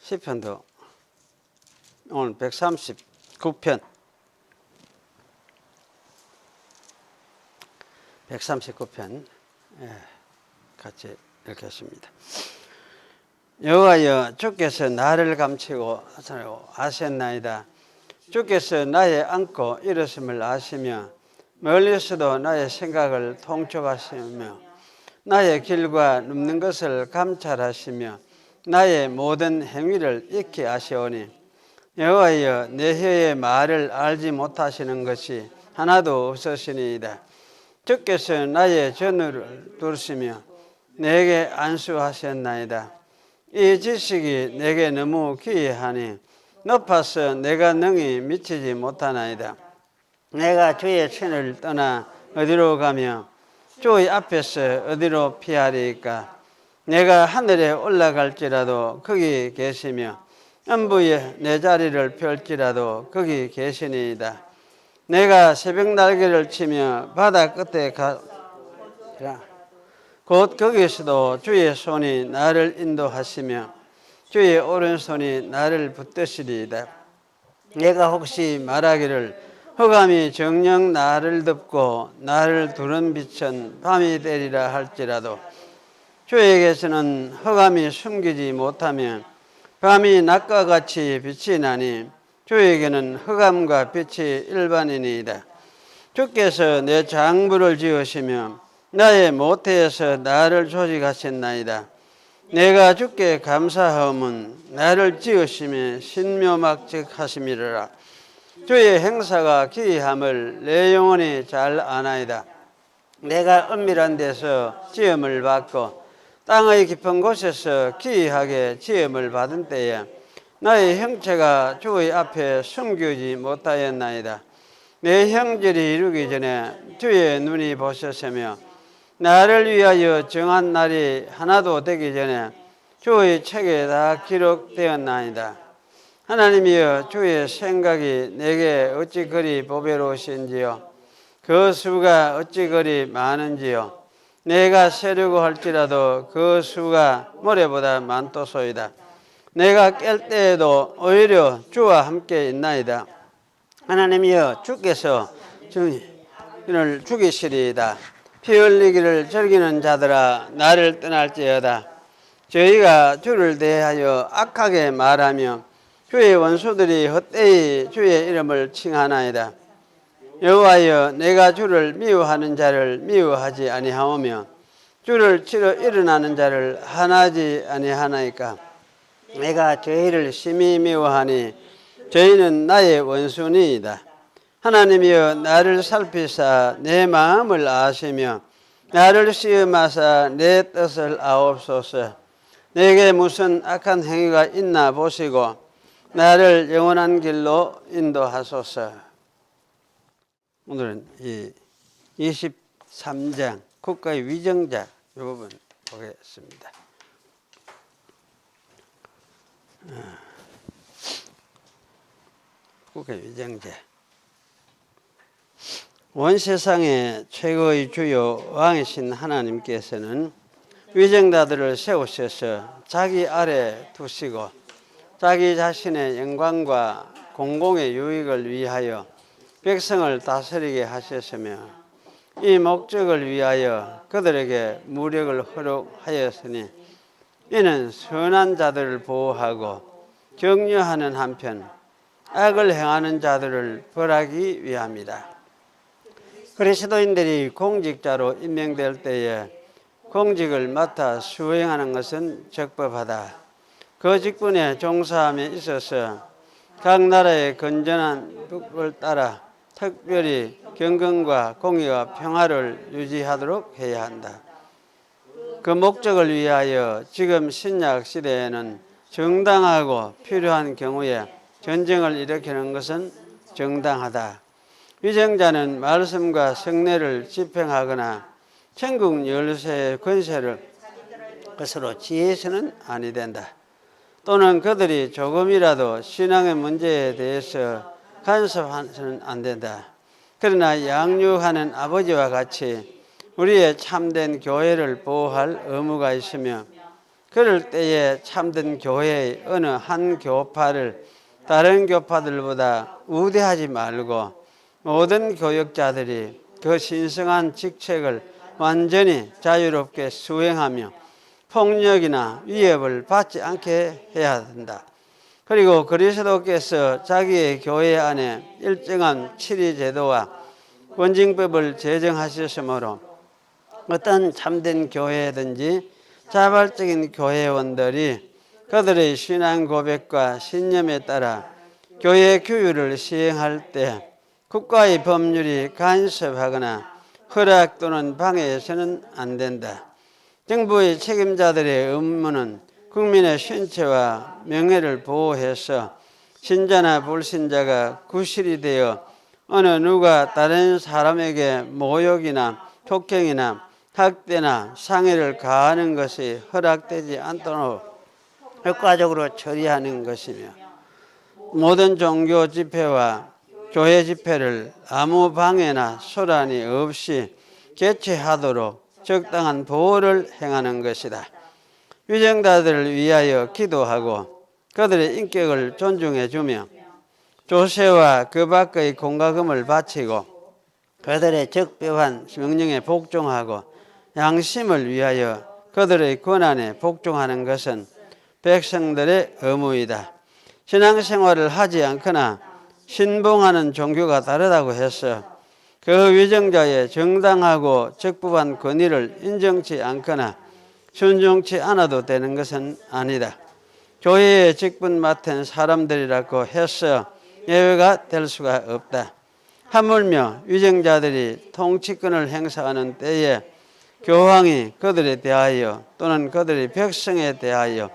시편도 오늘 139편 139편 같이 읽겠습니다. 여호와여, 주께서 나를 감추고 아셨나이다. 주께서 나의 안고 일었음을 아시며 멀리서도 나의 생각을 통촉하시며 나의 길과 눕는 것을 감찰하시며 나의 모든 행위를 익히 아시오니, 여호와여, 내 혀의 말을 알지 못하시는 것이 하나도 없으시니이다. 주께서 나의 전우를 두시며 내게 안수하셨나이다. 이 지식이 내게 너무 기이하니 높아서 내가 능히 미치지 못하나이다. 내가 주의 친을 떠나 어디로 가며 주의 앞에서 어디로 피하리이까? 내가 하늘에 올라갈지라도 거기 계시며 음부에 내 자리를 펼지라도 거기 계시니이다. 내가 새벽 날개를 치며 바다 끝에 가리라. 곧 거기서도 주의 손이 나를 인도하시며 주의 오른손이 나를 붙드시리이다. 내가 혹시 말하기를 흑암이 정녕 나를 덮고 나를 두른 빛은 밤이 되리라 할지라도, 주에게서는 흑암이 숨기지 못하며 밤이 낮과 같이 빛이 나니 주에게는 흑암과 빛이 일반이니이다. 주께서 내 장부를 지으시며 나의 모태에서 나를 조직하셨나이다. 내가 주께 감사하옴은 나를 지으심에 신묘막직하심이라. 주의 행사가 기이함을 내 영혼이 잘 아나이다. 내가 은밀한 데서 지음을 받고 땅의 깊은 곳에서 기이하게 지음을 받은 때에 나의 형체가 주의 앞에 숨기지 못하였나이다. 내 형질이 이루기 전에 주의 눈이 보셨으며 나를 위하여 정한 날이 하나도 되기 전에 주의 책에 다 기록되었나이다. 하나님이여, 주의 생각이 내게 어찌 그리 보배로우신지요. 그 수가 어찌 그리 많은지요. 내가 세려고 할지라도 그 수가 모래보다 많도소이다. 내가 깰 때에도 오히려 주와 함께 있나이다. 하나님이여, 주께서 저희를 죽이시리이다. 피 흘리기를 즐기는 자들아, 나를 떠날지어다. 저희가 주를 대하여 악하게 말하며 주의 원수들이 헛되이 주의 이름을 칭하나이다. 여호와여, 내가 주를 미워하는 자를 미워하지 아니하오며 주를 치러 일어나는 자를 하나지 아니하나이까? 내가 저희를 심히 미워하니 저희는 나의 원수니이다. 하나님이여, 나를 살피사 내 마음을 아시며 나를 시험하사 내 뜻을 아옵소서. 내게 무슨 악한 행위가 있나 보시고 나를 영원한 길로 인도하소서. 오늘은 이 23장 국가의 위정자 이 부분 보겠습니다. 국가의 위정자. 온 세상의 최고의 주요 왕이신 하나님께서는 위정자들을 세우셔서 자기 아래 두시고 자기 자신의 영광과 공공의 유익을 위하여 백성을 다스리게 하셨으며 이 목적을 위하여 그들에게 무력을 허락하였으니, 이는 선한 자들을 보호하고 격려하는 한편 악을 행하는 자들을 벌하기 위함이다. 그리스도인들이 공직자로 임명될 때에 공직을 맡아 수행하는 것은 적법하다. 그 직분에 종사함에 있어서 각 나라의 건전한 법을 따라 특별히 경건과 공의와 평화를 유지하도록 해야 한다. 그 목적을 위하여 지금 신약 시대에는 정당하고 필요한 경우에 전쟁을 일으키는 것은 정당하다. 위정자는 말씀과 성례를 집행하거나 천국 열쇠의 권세를 것으로 지혜서는 아니 된다. 또는 그들이 조금이라도 신앙의 문제에 대해서 간섭해서는 안 된다. 그러나 양육하는 아버지와 같이 우리의 참된 교회를 보호할 의무가 있으며 그럴 때에 참된 교회의 어느 한 교파를 다른 교파들보다 우대하지 말고 모든 교역자들이 그 신성한 직책을 완전히 자유롭게 수행하며 폭력이나 위협을 받지 않게 해야 한다. 그리고 그리스도께서 자기의 교회 안에 일정한 치리 제도와 권징법을 제정하셨으므로 어떤 참된 교회든지 자발적인 교회원들이 그들의 신앙 고백과 신념에 따라 교회 규율을 시행할 때 국가의 법률이 간섭하거나 허락 또는 방해해서는 안 된다. 정부의 책임자들의 업무는 국민의 신체와 명예를 보호해서 신자나 불신자가 구실이 되어 어느 누가 다른 사람에게 모욕이나 폭행이나 학대나 상해를 가하는 것이 허락되지 않도록 효과적으로 처리하는 것이며 모든 종교 집회와 교회 집회를 아무 방해나 소란이 없이 개최하도록 적당한 보호를 행하는 것이다. 위정자들을 위하여 기도하고 그들의 인격을 존중해 주며 조세와 그 밖의 공과금을 바치고 그들의 적법한 명령에 복종하고 양심을 위하여 그들의 권한에 복종하는 것은 백성들의 의무이다. 신앙생활을 하지 않거나 신봉하는 종교가 다르다고 해서 그 위정자의 정당하고 적법한 권위를 인정치 않거나 순종치 않아도 되는 것은 아니다. 교회에 직분 맡은 사람들이라고 해서 예외가 될 수가 없다. 하물며 위정자들이 통치권을 행사하는 때에 교황이 그들에 대하여 또는 그들의 백성에 대하여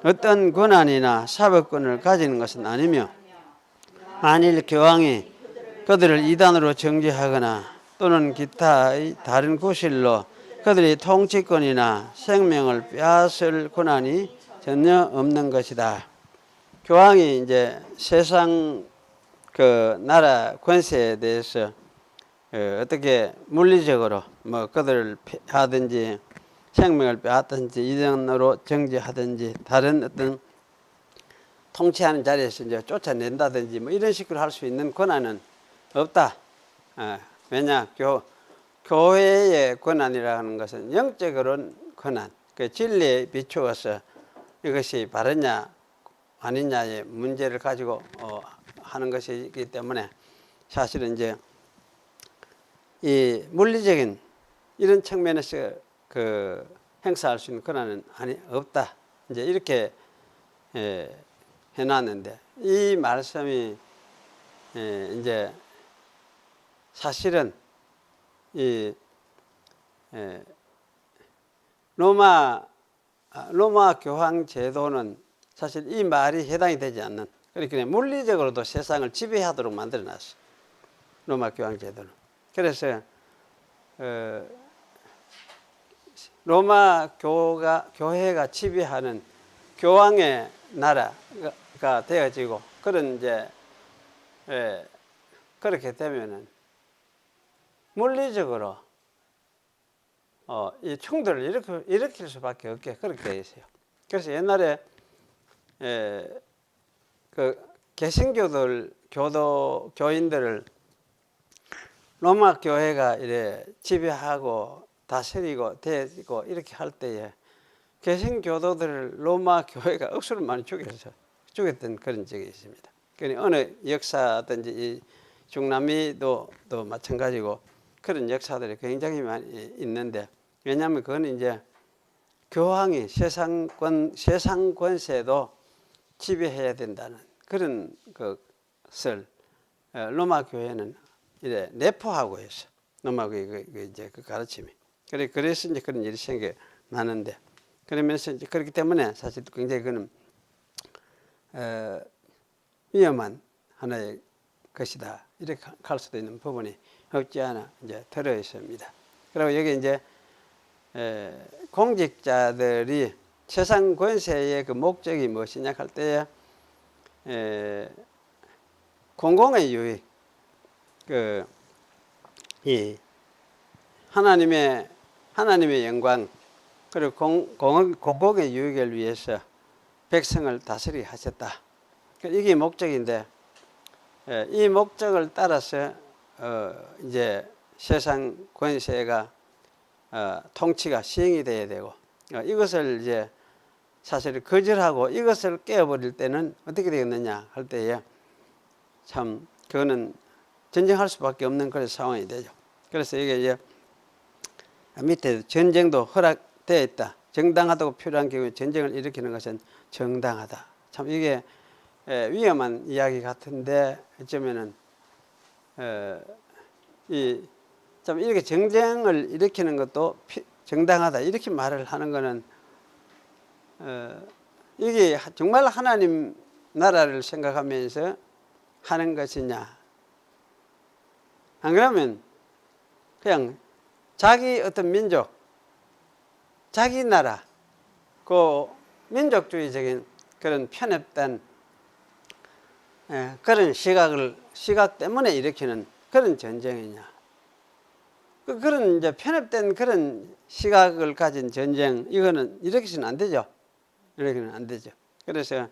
어떤 권한이나 사법권을 가지는 것은 아니며 만일 교황이 그들을 이단으로 정죄하거나 또는 기타의 다른 구실로 그들의 통치권이나 생명을 빼앗을 권한이 전혀 없는 것이다. 교황이 이제 세상 그 나라 권세에 대해서 어떻게 물리적으로 뭐 그들을 하든지 생명을 빼앗든지 이단으로 정죄하든지 다른 어떤 통치하는 자리에서 이제 쫓아낸다든지 뭐 이런 식으로 할 수 있는 권한은 없다. 왜냐 교회의 권한이라는 것은 영적으로는 권한, 그 진리에 비추어서 이것이 바르냐 아니냐의 문제를 가지고 하는 것이기 때문에 사실은 이제 이 물리적인 이런 측면에서 그 행사할 수 있는 권한은 없다. 이제 이렇게 해놨는데 이 말씀이 이제 사실은 이 로마 교황 제도는 사실 이 말이 해당이 되지 않는, 그러니까 물리적으로도 세상을 지배하도록 만들어놨어. 로마 교황 제도는. 그래서 로마 교회가 지배하는 교황의 나라가 되어지고 그런 이제 그렇게 되면은 물리적으로 이 충돌을 일으킬 수밖에 없게 그렇게 되어 있어요. 그래서 옛날에 그 개신교인들을 로마 교회가 이래 지배하고 다스리고 대고 이렇게 할 때에 개신교도들을 로마 교회가 억수로 많이 죽였던 그런 적이 있습니다. 그러니까 어느 역사든지 이 중남미도 또 마찬가지고 그런 역사들이 굉장히 많이 있는데, 왜냐하면 그건 이제 교황이 세상 권세도 지배해야 된다는 그런 것을 로마 교회는 이래 내포하고 있어. 로마 교회 이제 그 가르침이. 그래서 이제 그런 일이 생겨나는데, 그러면서 이제 그렇기 때문에 사실 굉장히 그는 위험한 하나의 것이다. 이렇게 갈 수도 있는 부분이 없지 않아 이제 들어 있습니다. 그리고 여기 이제 공직자들이 세상 권세의 그 목적이 무엇이냐 할 때에 공공의 유익, 이 하나님의 영광, 그리고 공공의 유익을 위해서 백성을 다스리게 하셨다. 이게 목적인데, 이 목적을 따라서 이제 세상 권세가 통치가 시행이 돼야 되고, 이것을 이제 사실 거절하고 이것을 깨어버릴 때는 어떻게 되겠느냐 할 때에 참 그거는 전쟁할 수밖에 없는 그런 상황이 되죠. 그래서 이게 이제 밑에 전쟁도 허락되어 있다. 정당하다고 필요한 경우에 전쟁을 일으키는 것은 정당하다. 참 이게 위험한 이야기 같은데 어쩌면은 참 이렇게 전쟁을 일으키는 것도 정당하다 이렇게 말을 하는 거는 이게 정말 하나님 나라를 생각하면서 하는 것이냐? 안 그러면 그냥 자기 어떤 민족, 자기 나라, 그 민족주의적인 그런 편협된 그런 시각 때문에 일으키는 그런 전쟁이냐? 그런 이제 편협된 그런 시각을 가진 전쟁, 이거는 일으키서는 안 되죠. 일으키는 안 되죠. 그래서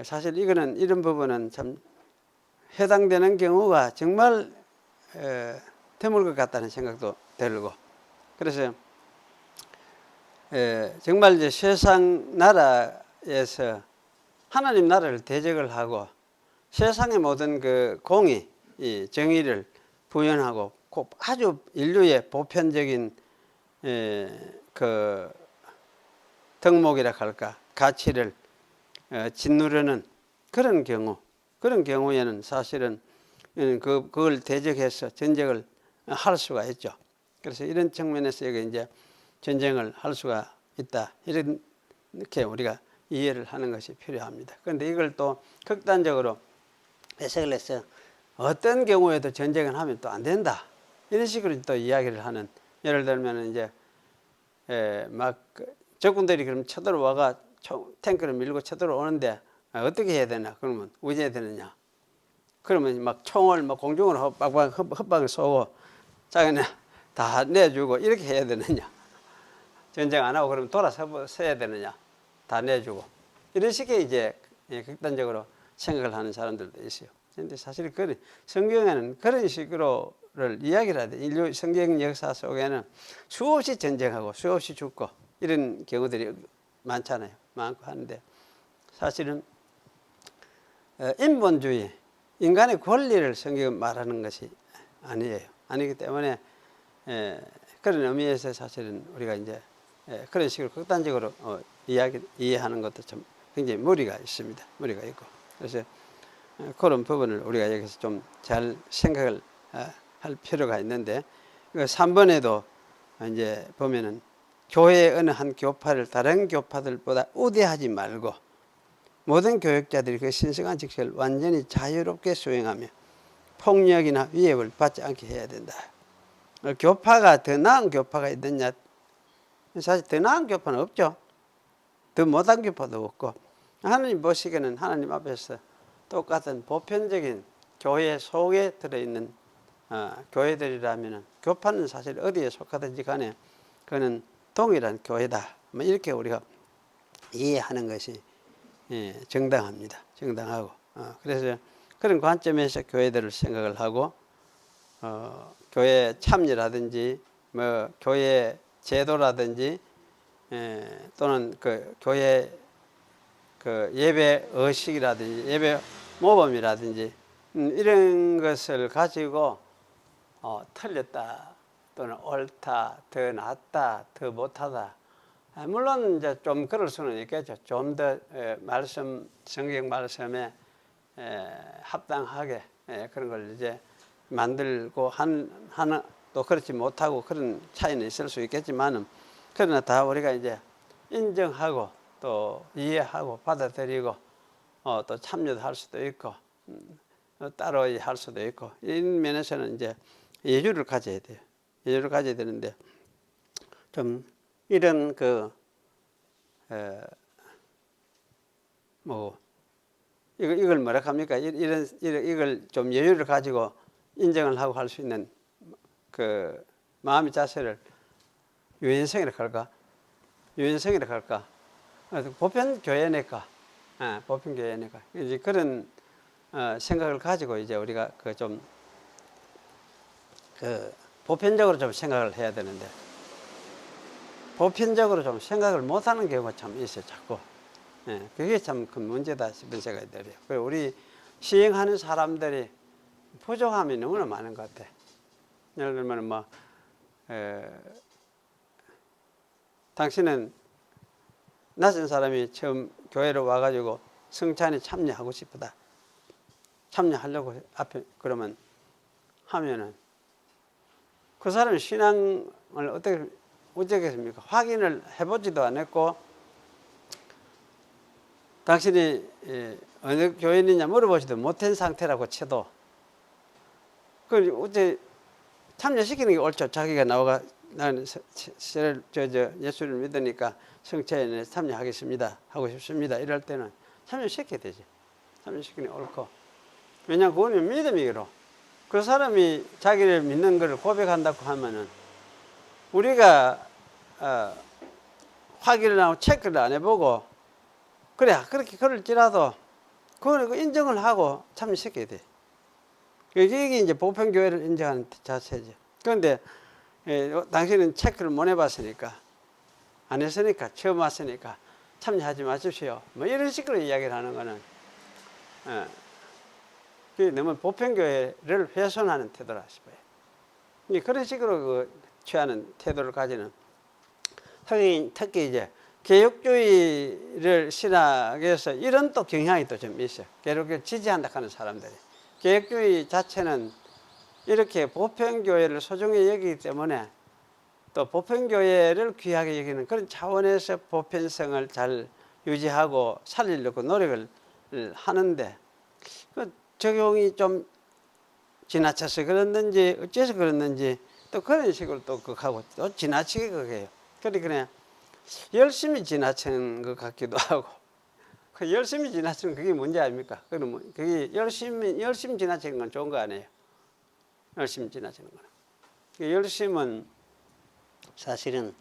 사실 이거는 이런 부분은 참 해당되는 경우가 정말 드물 것 같다는 생각도 들고, 그래서 정말 이제 세상 나라에서 하나님 나라를 대적을 하고 세상의 모든 그 공의, 이 정의를 구현하고 아주 인류의 보편적인 그 덕목이라 할까 가치를 짓누르는 그런 경우에는 사실은 그걸 대적해서 전쟁을 할 수가 있죠. 그래서 이런 측면에서 이제 전쟁을 할 수가 있다. 이렇게 우리가 이해를 하는 것이 필요합니다. 그런데 이걸 또 극단적으로 해석을 해서 어떤 경우에도 전쟁을 하면 또 안 된다. 이런 식으로 또 이야기를 하는, 예를 들면 이제 막 적군들이 그럼 쳐들어와가 탱크를 밀고 쳐들어오는데 어떻게 해야 되나? 그러면 어찌 해야 되느냐? 그러면 막 총을 막 공중으로 헛방을 쏘고 자기는 다 내주고 이렇게 해야 되느냐? 전쟁 안 하고 그러면 돌아서야 되느냐? 다 내주고 이런 식의 이제 극단적으로 생각을 하는 사람들도 있어요. 그런데 사실 성경에는 그런 식으로를 이야기를 하대. 인류 성경 역사 속에는 수없이 전쟁하고 수없이 죽고 이런 경우들이 많잖아요. 많고 하는데 사실은 인본주의, 인간의 권리를 성경은 말하는 것이 아니에요. 아니기 때문에 그런 의미에서 사실은 우리가 이제 그런 식으로 극단적으로 이해하는 것도 좀 굉장히 무리가 있습니다. 무리가 있고. 그래서 그런 부분을 우리가 여기서 좀 잘 생각을 할 필요가 있는데, 3번에도 이제 보면은 교회의 어느 한 교파를 다른 교파들보다 우대하지 말고 모든 교역자들이 그 신성한 직책을 완전히 자유롭게 수행하며 폭력이나 위협을 받지 않게 해야 된다. 교파가 더 나은 교파가 있느냐? 사실 더 나은 교파는 없죠. 더 못한 교파도 없고, 하나님 보시기에는 하나님 앞에서 똑같은 보편적인 교회 속에 들어있는 교회들이라면 교파는 사실 어디에 속하든지 간에 그는 동일한 교회다. 이렇게 우리가 이해하는 것이 정당합니다. 정당하고. 그래서 그런 관점에서 교회들을 생각을 하고 교회 참여라든지 뭐 교회 제도라든지 또는 그 교회 그 예배 의식이라든지 예배 모범이라든지 이런 것을 가지고 틀렸다 또는 옳다, 더 낫다, 더 못하다. 물론 이제 좀 그럴 수는 있겠죠. 좀 더 성경 말씀에 합당하게 그런 걸 이제 만들고 하는 또 그렇지 못하고 그런 차이는 있을 수 있겠지만은, 그러나 다 우리가 이제 인정하고 또 이해하고 받아들이고 또 참여도 할 수도 있고 따로 할 수도 있고, 이런 면에서는 이제 예주를 가져야 돼요. 예주를 가져야 되는데 좀 이런 이걸 뭐라 합니까? 이걸 좀 여유를 가지고 인정을 하고 할 수 있는 그 마음의 자세를 유연성이라고 할까? 유인성이라고 할까? 보편교회니까, 보편교회니까. 이제 그런 생각을 가지고 이제 우리가 보편적으로 좀 생각을 해야 되는데, 보편적으로 좀 생각을 못하는 경우가 참 있어요, 자꾸. 그게 참 큰 문제다 싶은 생각이 들어요. 그리고 우리 시행하는 사람들이 부족함이 너무나 많은 것 같아. 예를 들면 당신은 낯선 사람이 처음 교회로 와가지고 성찬에 참여하고 싶다. 참여하려고 앞에 그러면 하면은 그 사람의 신앙을 어떻겠습니까? 확인을 해보지도 않았고, 당신이 어느 교인이냐 물어보지도 못한 상태라고 쳐도 어째 참여시키는 게 옳죠. 자기가 나와가 나는 예수를 믿으니까 성찬에 참여하겠습니다. 하고 싶습니다. 이럴 때는 참여시켜야 되지. 참여시키는 게 옳고. 왜냐하면 그거는 믿음이기로. 그 사람이 자기를 믿는 걸 고백한다고 하면은 우리가 확인을 하고 체크를 안 해보고 그래 그렇게 그럴지라도 그걸 인정을 하고 참여시켜야 돼. 이게 이제 보편교회를 인정하는 자세죠. 그런데 당신은 체크를 못 해봤으니까, 안 했으니까, 처음 왔으니까 참여하지 마십시오. 뭐 이런 식으로 이야기를 하는 거는 그게 너무 보편교회를 훼손하는 태도라 싶어요. 그런 식으로 취하는 태도를 가지는 특히 이제 개혁주의를 신학에서 이런 또 경향이 또 좀 있어요. 개혁을 지지한다 하는 사람들이. 개혁주의 자체는 이렇게 보편교회를 소중히 여기기 때문에 또 보편교회를 귀하게 여기는 그런 차원에서 보편성을 잘 유지하고 살리려고 노력을 하는데 그 적용이 좀 지나쳐서 그랬는지 어째서 그랬는지 또 그런 식으로 또 하고 또 지나치게 그게요. 그러니까 열심히 지나치는 것 같기도 하고 그 열심히 지나치는 그게 문제 아닙니까? 그러면 그게 열심히 지나치는 건 좋은 거 아니에요? 열심히 지나치는 거는. 열심은 사실은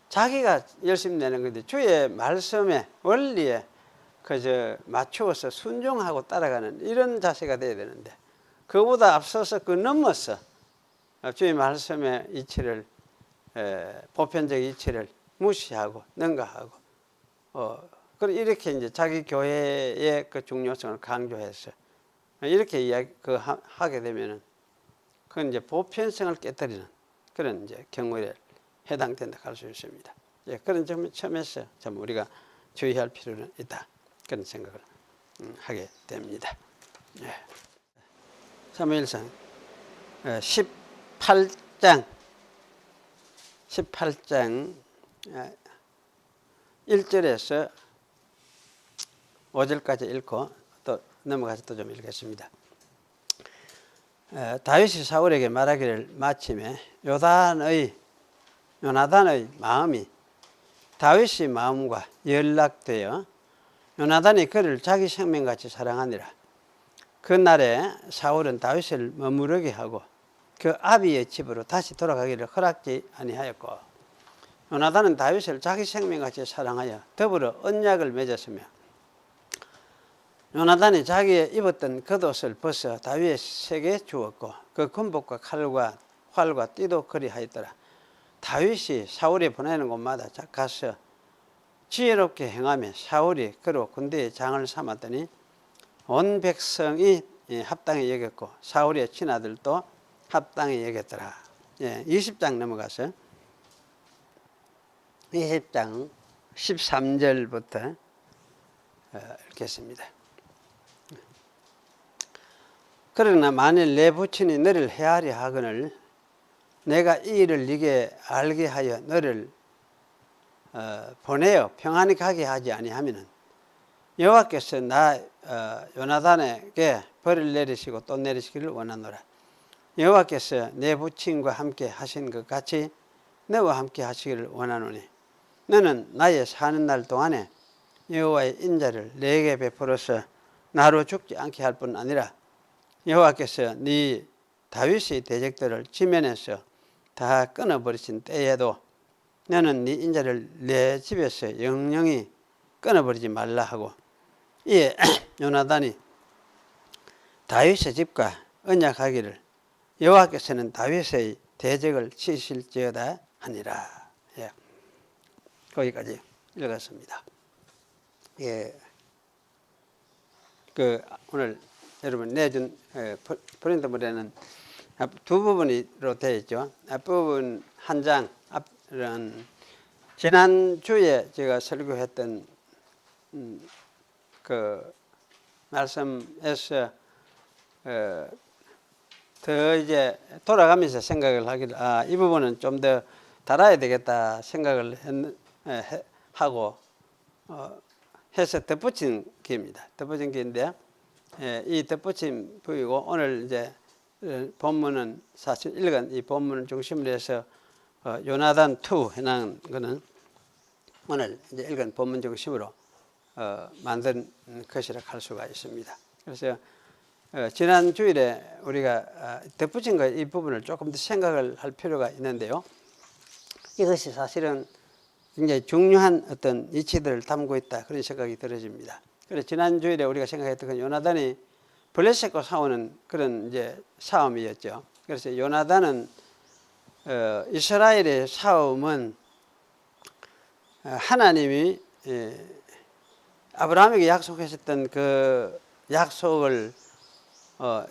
자기가 열심히 내는 건데 주의 말씀에 원리에 맞추어서 순종하고 따라가는 이런 자세가 돼야 되는데 그보다 앞서서 넘어서 주의 말씀의 이치를 보편적 이치를 무시하고 능가하고 이렇게 이제 자기 교회의 그 중요성을 강조해서 이렇게 하게 되면은 그건 이제 보편성을 깨뜨리는 그런 이제 경우에 해당된다 할 수 있습니다. 그런 점에서 참 우리가 주의할 필요는 있다. 그런 생각을 하게 됩니다. 사무엘상 18장 1절에서 5절까지 읽고 또 넘어가서 또 좀 읽겠습니다. 다윗이 사울에게 말하기를 마침에 요나단의 마음이 다윗의 마음과 연락되어 요나단이 그를 자기 생명같이 사랑하니라. 그날에 사울은 다윗을 머무르게 하고 그 아비의 집으로 다시 돌아가기를 허락지 아니하였고 요나단은 다윗을 자기 생명같이 사랑하여 더불어 언약을 맺었으며 요나단이 자기의 입었던 겉옷을 벗어 다윗에게 주었고 그 군복과 칼과 활과 띠도 그리하였더라. 다윗이 사울이 보내는 곳마다 가서 지혜롭게 행하며 사울이 그로 군대의 장을 삼았더니 온 백성이 합당히 여겼고 사울의 친아들도 합당히 여겼더라. 20장 넘어가서 20장 13절부터 읽겠습니다. 그러나 만일 내 부친이 너를 해하려 하거늘 내가 이 일을 네게 알게 하여 너를 보내어 평안히 가게 하지 아니하면은 여호와께서 요나단에게 벌을 내리시고 또 내리시기를 원하노라. 여호와께서 내 부친과 함께 하신 것 같이 너와 함께 하시기를 원하노니 너는 나의 사는 날 동안에 여호와의 인자를 내게 베풀어서 나로 죽지 않게 할 뿐 아니라 여호와께서 네 다윗의 대적들을 지면에서 다 끊어버리신 때에도 너는 네 인자를 내 집에서 영영히 끊어버리지 말라 하고, 이에 요나단이 다윗의 집과 언약하기를 여호와께서는 다윗의 대적을 치실지어다 하니라. 예. 거기까지 읽었습니다. 예. 오늘 여러분 내준 프린트물에는 두 부분으로 되어 있죠. 앞부분 한 장, 앞은 지난주에 제가 설교했던 그 말씀에서 더 이제 돌아가면서 생각을 하기를, 이 부분은 좀 더 달아야 되겠다 생각을 하고 해서 덧붙인 기입니다. 덧붙인 기인데, 이 덧붙인 부이고, 오늘 이제 본문은 사실 읽은 이 본문을 중심으로 해서 요나단 2 해당하는 거는 오늘 이제 읽은 본문 중심으로 만든 것이라 할 수가 있습니다. 그래서 지난 주일에 우리가 덧붙인 이 부분을 조금 더 생각을 할 필요가 있는데요. 이것이 사실은 굉장히 중요한 어떤 이치들을 담고 있다, 그런 생각이 들어집니다. 그래서 지난 주일에 우리가 생각했던 건 요나단이 블레셋과 싸우는 그런 이제 싸움이었죠. 그래서 요나단은 이스라엘의 싸움은 하나님이 아브라함에게 약속하셨던 그 약속을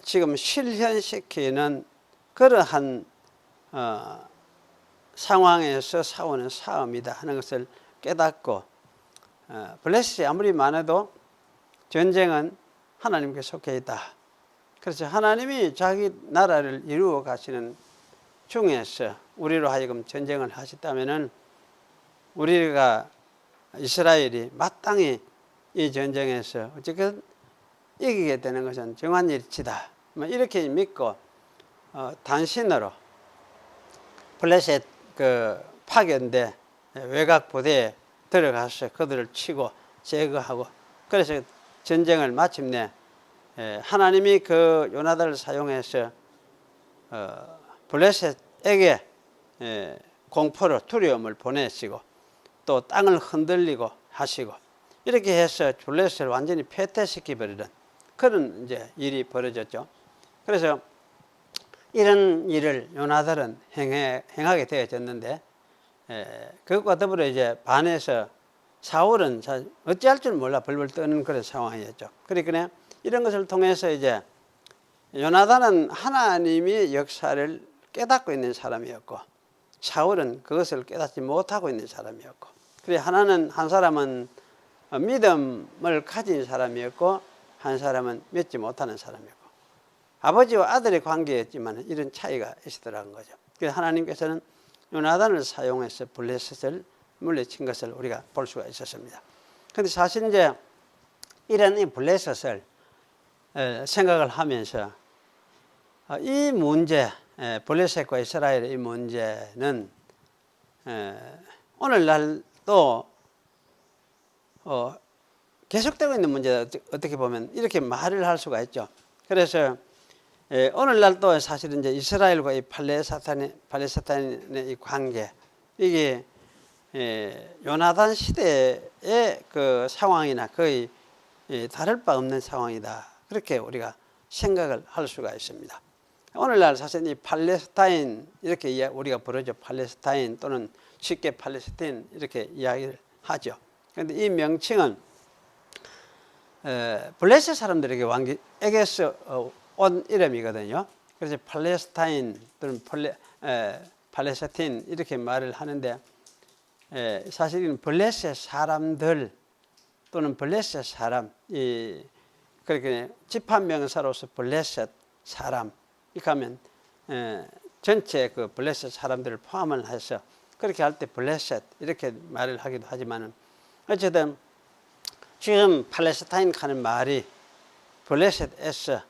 지금 실현시키는 그러한 상황에서 싸우는 싸움이다 하는 것을 깨닫고, 블레셋이 아무리 많아도 전쟁은 하나님께 속해 있다. 그래서 하나님이 자기 나라를 이루어 가시는 중에서 우리로 하여금 전쟁을 하셨다면은 우리가 이스라엘이 마땅히 이 전쟁에서 어쨌든 이기게 되는 것은 정한 일치다, 이렇게 믿고 단신으로 블레셋 파견대 외곽 부대에 들어가서 그들을 치고 제거하고, 그래서 전쟁을 마침내 하나님이 그 요나단을 사용해서 블레셋에게 공포를, 두려움을 보내시고 또 땅을 흔들리고 하시고, 이렇게 해서 블레셋을 완전히 패퇴시켜 버리는 그런 이제 일이 벌어졌죠. 그래서 이런 일을 요나단은 행하게 되어졌는데, 그것과 더불어 이제 반해서 사울은 어찌할 줄 몰라 벌벌 떠는 그런 상황이었죠. 그러니까 이런 것을 통해서 이제 요나단은 하나님의 역사를 깨닫고 있는 사람이었고, 사울은 그것을 깨닫지 못하고 있는 사람이었고, 그래 한 사람은 믿음을 가진 사람이었고, 한 사람은 믿지 못하는 사람이었고, 아버지와 아들의 관계였지만 이런 차이가 있었더라는 거죠. 그래서 하나님께서는 요나단을 사용해서 블레셋을 물리친 것을 우리가 볼 수가 있었습니다. 그런데 사실 이제 이런 이 블레셋을 생각을 하면서 이 문제, 블레셋과 이스라엘의 이 문제는 오늘날도 계속되고 있는 문제다, 어떻게 보면 이렇게 말을 할 수가 있죠. 그래서 오늘날도 사실은 이제 이스라엘과 이 팔레스타인의 이 관계, 이게 요나단 시대의 그 상황이나 거의 다를 바 없는 상황이다, 그렇게 우리가 생각을 할 수가 있습니다. 오늘날 사실 이 팔레스타인, 이렇게 우리가 부르죠. 팔레스타인 또는 쉽게 팔레스타인 이렇게 이야기를 하죠. 그런데 이 명칭은 블레셋 사람들에게서 온 이름이거든요. 그래서 팔레스타인 또는 팔레스틴 이렇게 말을 하는데, 사실은 블레셋 사람들 또는 블레셋 사람, 그렇게 집합명사로서 블레셋 사람 이렇게 하면 전체 그 블레셋 사람들을 포함을 해서 그렇게 할 때 블레셋 이렇게 말을 하기도 하지만은, 어쨌든 지금 팔레스타인 하는 말이 블레셋에서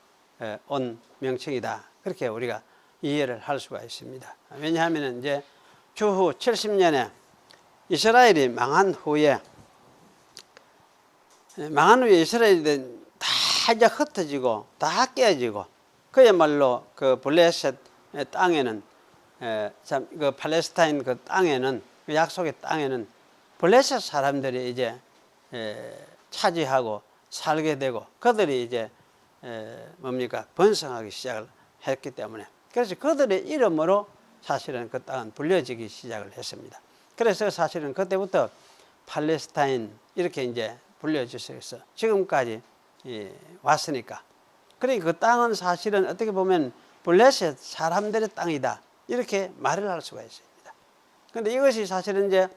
온 명칭이다, 그렇게 우리가 이해를 할 수가 있습니다. 왜냐하면 이제 주후 70년에 이스라엘이 망한 후에 이스라엘은 다 이제 흩어지고 다 깨어지고, 그야말로 그 블레셋 땅에는 그 팔레스타인 그 땅에는 그 약속의 땅에는 블레셋 사람들이 이제 차지하고 살게 되고 그들이 이제 뭡니까 번성하기 시작을 했기 때문에 그래서 그들의 이름으로 사실은 그 땅은 불려지기 시작을 했습니다. 그래서 사실은 그때부터 팔레스타인 이렇게 이제 불려져서 지금까지 왔으니까 그러니까 그 땅은 사실은 어떻게 보면 블레셋 사람들의 땅이다 이렇게 말을 할 수가 있습니다. 그런데 이것이 사실은 이제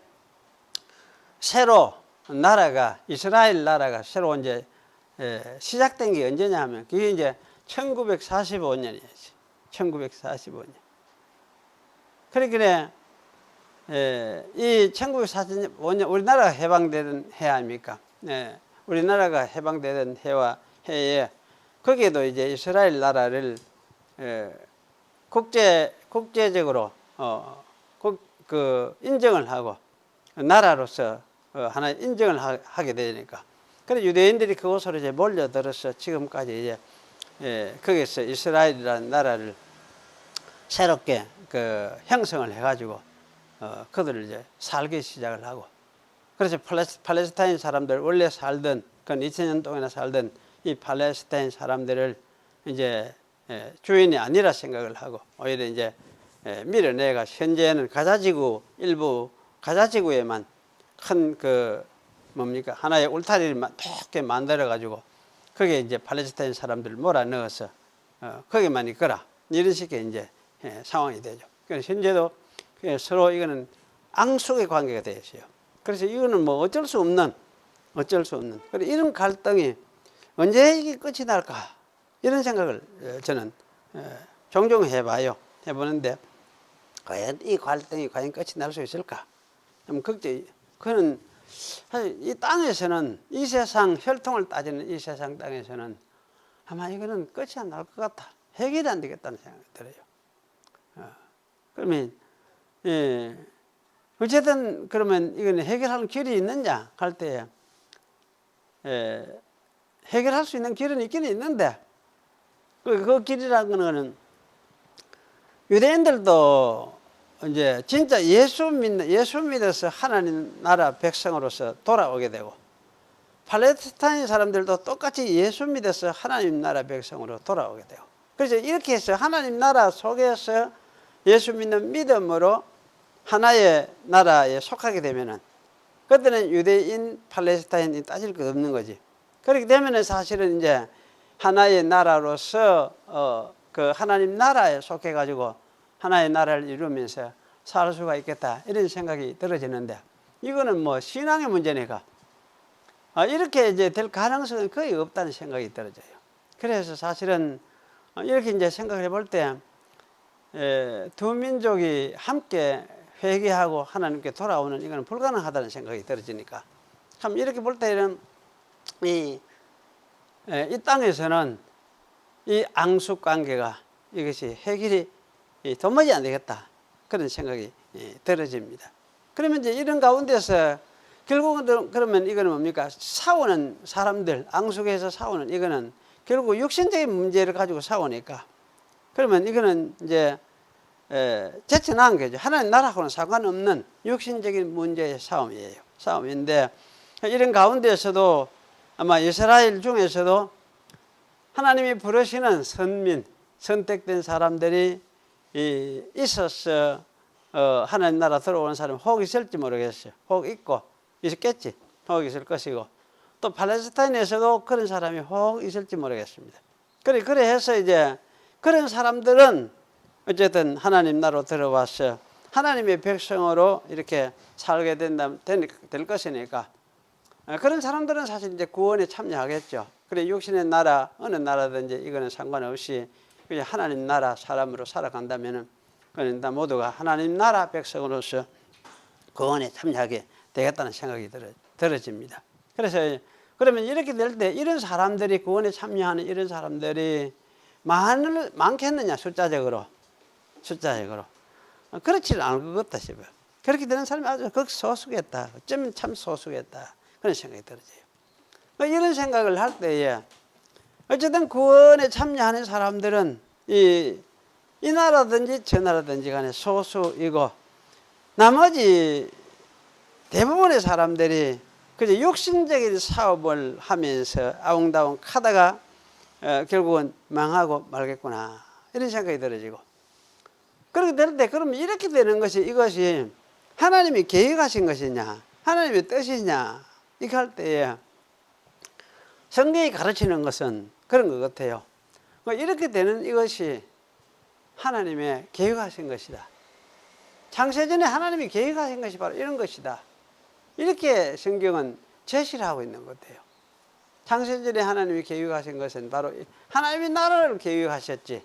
새로 나라가 이스라엘 나라가 새로 이제 시작된 게 언제냐 하면 그게 이제 1945년이었지. 1945년. 그러니까 이 1945년 우리나라가 해방되던 해 아닙니까? 우리나라가 해방되던 해에 거기에도 이제 이스라엘 나라를 국제적으로 그 인정을 하고 나라로서 하나 인정을 하게 되니까 그래서 유대인들이 그곳으로 이제 몰려들어서 지금까지 이제 거기서 이스라엘이라는 나라를 새롭게 그 형성을 해가지고 그들을 이제 살기 시작을 하고 그래서 팔레스타인 사람들 원래 살던 그 2000년 동안이나 살던 이 팔레스타인 사람들을 이제 주인이 아니라 생각을 하고 오히려 이제 밀어내가 현재는 가자지구 일부 가자지구에만 큰 그 뭡니까 하나의 울타리를 높게 만들어 가지고 거기에 이제 팔레스타인 사람들을 몰아 넣어서 거기만 있거라 이런 식의 이제 상황이 되죠. 그래서 현재도 서로 이거는 앙숙의 관계가 되어 있어요. 그래서 이거는 뭐 어쩔 수 없는 이런 갈등이 언제 이게 끝이 날까 이런 생각을 저는 종종 해보는데 과연 이 갈등이 과연 끝이 날 수 있을까? 좀 걱정이. 그는 이 땅에서는 이 세상 혈통을 따지는 이 세상 땅에서는 아마 이거는 끝이 안 날 것 같다. 해결이 안 되겠다는 생각이 들어요. 그러면 어쨌든 그러면 이거는 해결하는 길이 있느냐 할 때 해결할 수 있는 길은 있긴 있는데 그 길이라는 거는 유대인들도 이제 진짜 예수 믿어서 하나님 나라 백성으로서 돌아오게 되고 팔레스타인 사람들도 똑같이 예수 믿어서 하나님 나라 백성으로 돌아오게 되고 그래서 이렇게 해서 하나님 나라 속에서 예수 믿는 믿음으로 하나의 나라에 속하게 되면은 그때는 유대인 팔레스타인이 따질 것 없는 거지. 그렇게 되면은 사실은 이제 하나의 나라로서 그 하나님 나라에 속해 가지고 하나의 나라를 이루면서 살 수가 있겠다 이런 생각이 들어지는데 이거는 뭐 신앙의 문제니까 이렇게 이제 될 가능성은 거의 없다는 생각이 들어져요. 그래서 사실은 이렇게 이제 생각을 해볼 때 두 민족이 함께 회개하고 하나님께 돌아오는 이거는 불가능하다는 생각이 들어지니까 참 이렇게 볼 때는 이 땅에서는 이 앙숙 관계가 이것이 해결이 도무지 안 되겠다 그런 생각이 들어집니다. 그러면 이제 이런 가운데서 결국은 그러면 이거는 뭡니까 싸우는 사람들 앙숙에서 싸우는 이거는 결국 육신적인 문제를 가지고 싸우니까 그러면 이거는 이제 제쳐나간 거죠. 하나님 나라하고는 상관없는 육신적인 문제의 싸움인데 이런 가운데서도 아마 이스라엘 중에서도 하나님이 부르시는 선민 선택된 사람들이 있어서 하나님 나라 들어오는 사람이 혹 있을지 모르겠어요. 혹 있고 있었겠지. 혹 있을 것이고 또 팔레스타인에서도 그런 사람이 혹 있을지 모르겠습니다. 그래 해서 이제 그런 사람들은 어쨌든 하나님 나라로 들어와서 하나님의 백성으로 이렇게 살게 될 것이니까 그런 사람들은 사실 이제 구원에 참여하겠죠. 그래 육신의 나라 어느 나라든지 이거는 상관없이 그냥 하나님 나라 사람으로 살아간다면은 그는 다 모두가 하나님 나라 백성으로서 구원에 참여하게 되겠다는 생각이 들어집니다. 그래서 그러면 이렇게 될 때 이런 사람들이 구원에 참여하는 이런 사람들이 많겠느냐 숫자적으로 그렇지는 않을 것 같다 싶어요. 그렇게 되는 사람이 아주 극소수겠다. 어쩌면 참 소수겠다 그런 생각이 들어져요. 이런 생각을 할 때에 어쨌든 구원에 참여하는 사람들은 이 나라든지 저 나라든지 간에 소수이고 나머지 대부분의 사람들이 그저 육신적인 사업을 하면서 아웅다웅 하다가 결국은 망하고 말겠구나 이런 생각이 들어지고, 그렇게 될 때 그러면 이렇게 되는 것이 이것이 하나님이 계획하신 것이냐 하나님의 뜻이냐 이렇게 할 때에 성경이 가르치는 것은 그런 것 같아요. 이렇게 되는 이것이 하나님의 계획하신 것이다. 창세전에 하나님이 계획하신 것이 바로 이런 것이다. 이렇게 성경은 제시를 하고 있는 것 같아요. 창세전에 하나님이 계획하신 것은 바로 하나님이 나라를 계획하셨지,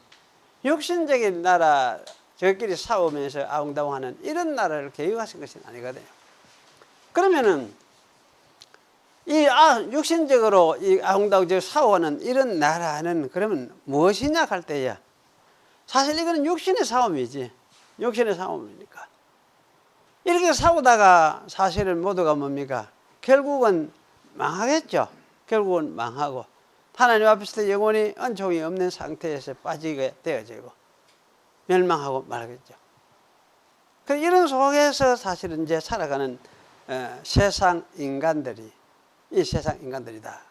육신적인 나라 저끼리 싸우면서 아웅다웅하는 이런 나라를 계획하신 것은 아니거든요. 그러면은 이 육신적으로 이 아웅다웅 싸우는 이런 나라는 그러면 무엇이냐 할 때야, 사실 이거는 육신의 싸움이지. 육신의 싸움이니까. 이렇게 싸우다가 사실은 모두가 뭡니까? 결국은 망하겠죠. 결국은 망하고 하나님 앞에서 영원히 은총이 없는 상태에서 빠지게 되어지고 멸망하고 말겠죠. 이런 속에서 사실은 이제 살아가는 세상 인간들이 이 세상 인간들이다.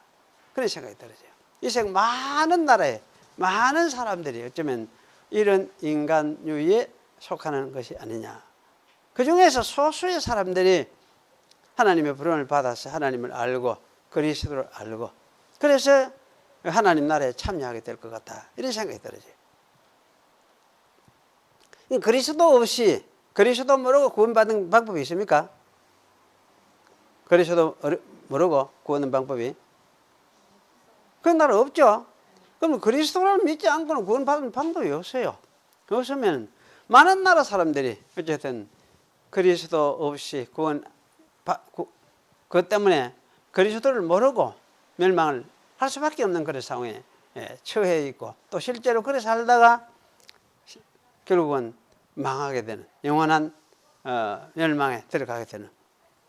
그런 생각이 들어져요. 이 세상 많은 나라에 많은 사람들이 어쩌면 이런 인간류에 속하는 것이 아니냐. 그 중에서 소수의 사람들이 하나님의 부름을 받아서 하나님을 알고 그리스도를 알고 그래서 하나님 나라에 참여하게 될 것 같다. 이런 생각이 들어져요. 그리스도 없이, 그리스도 모르고 구원받는 방법이 있습니까? 그리스도 모르고 구원받는 방법이? 그런 나라 없죠. 그럼 그리스도를 믿지 않고는 구원받는 방법이 없어요. 없으면 많은 나라 사람들이 어쨌든 그리스도 없이 그것 때문에 그리스도를 모르고 멸망을 할 수밖에 없는 그런 상황에 처해 있고, 또 실제로 그래 살다가 결국은 망하게 되는, 영원한 멸망에 들어가게 되는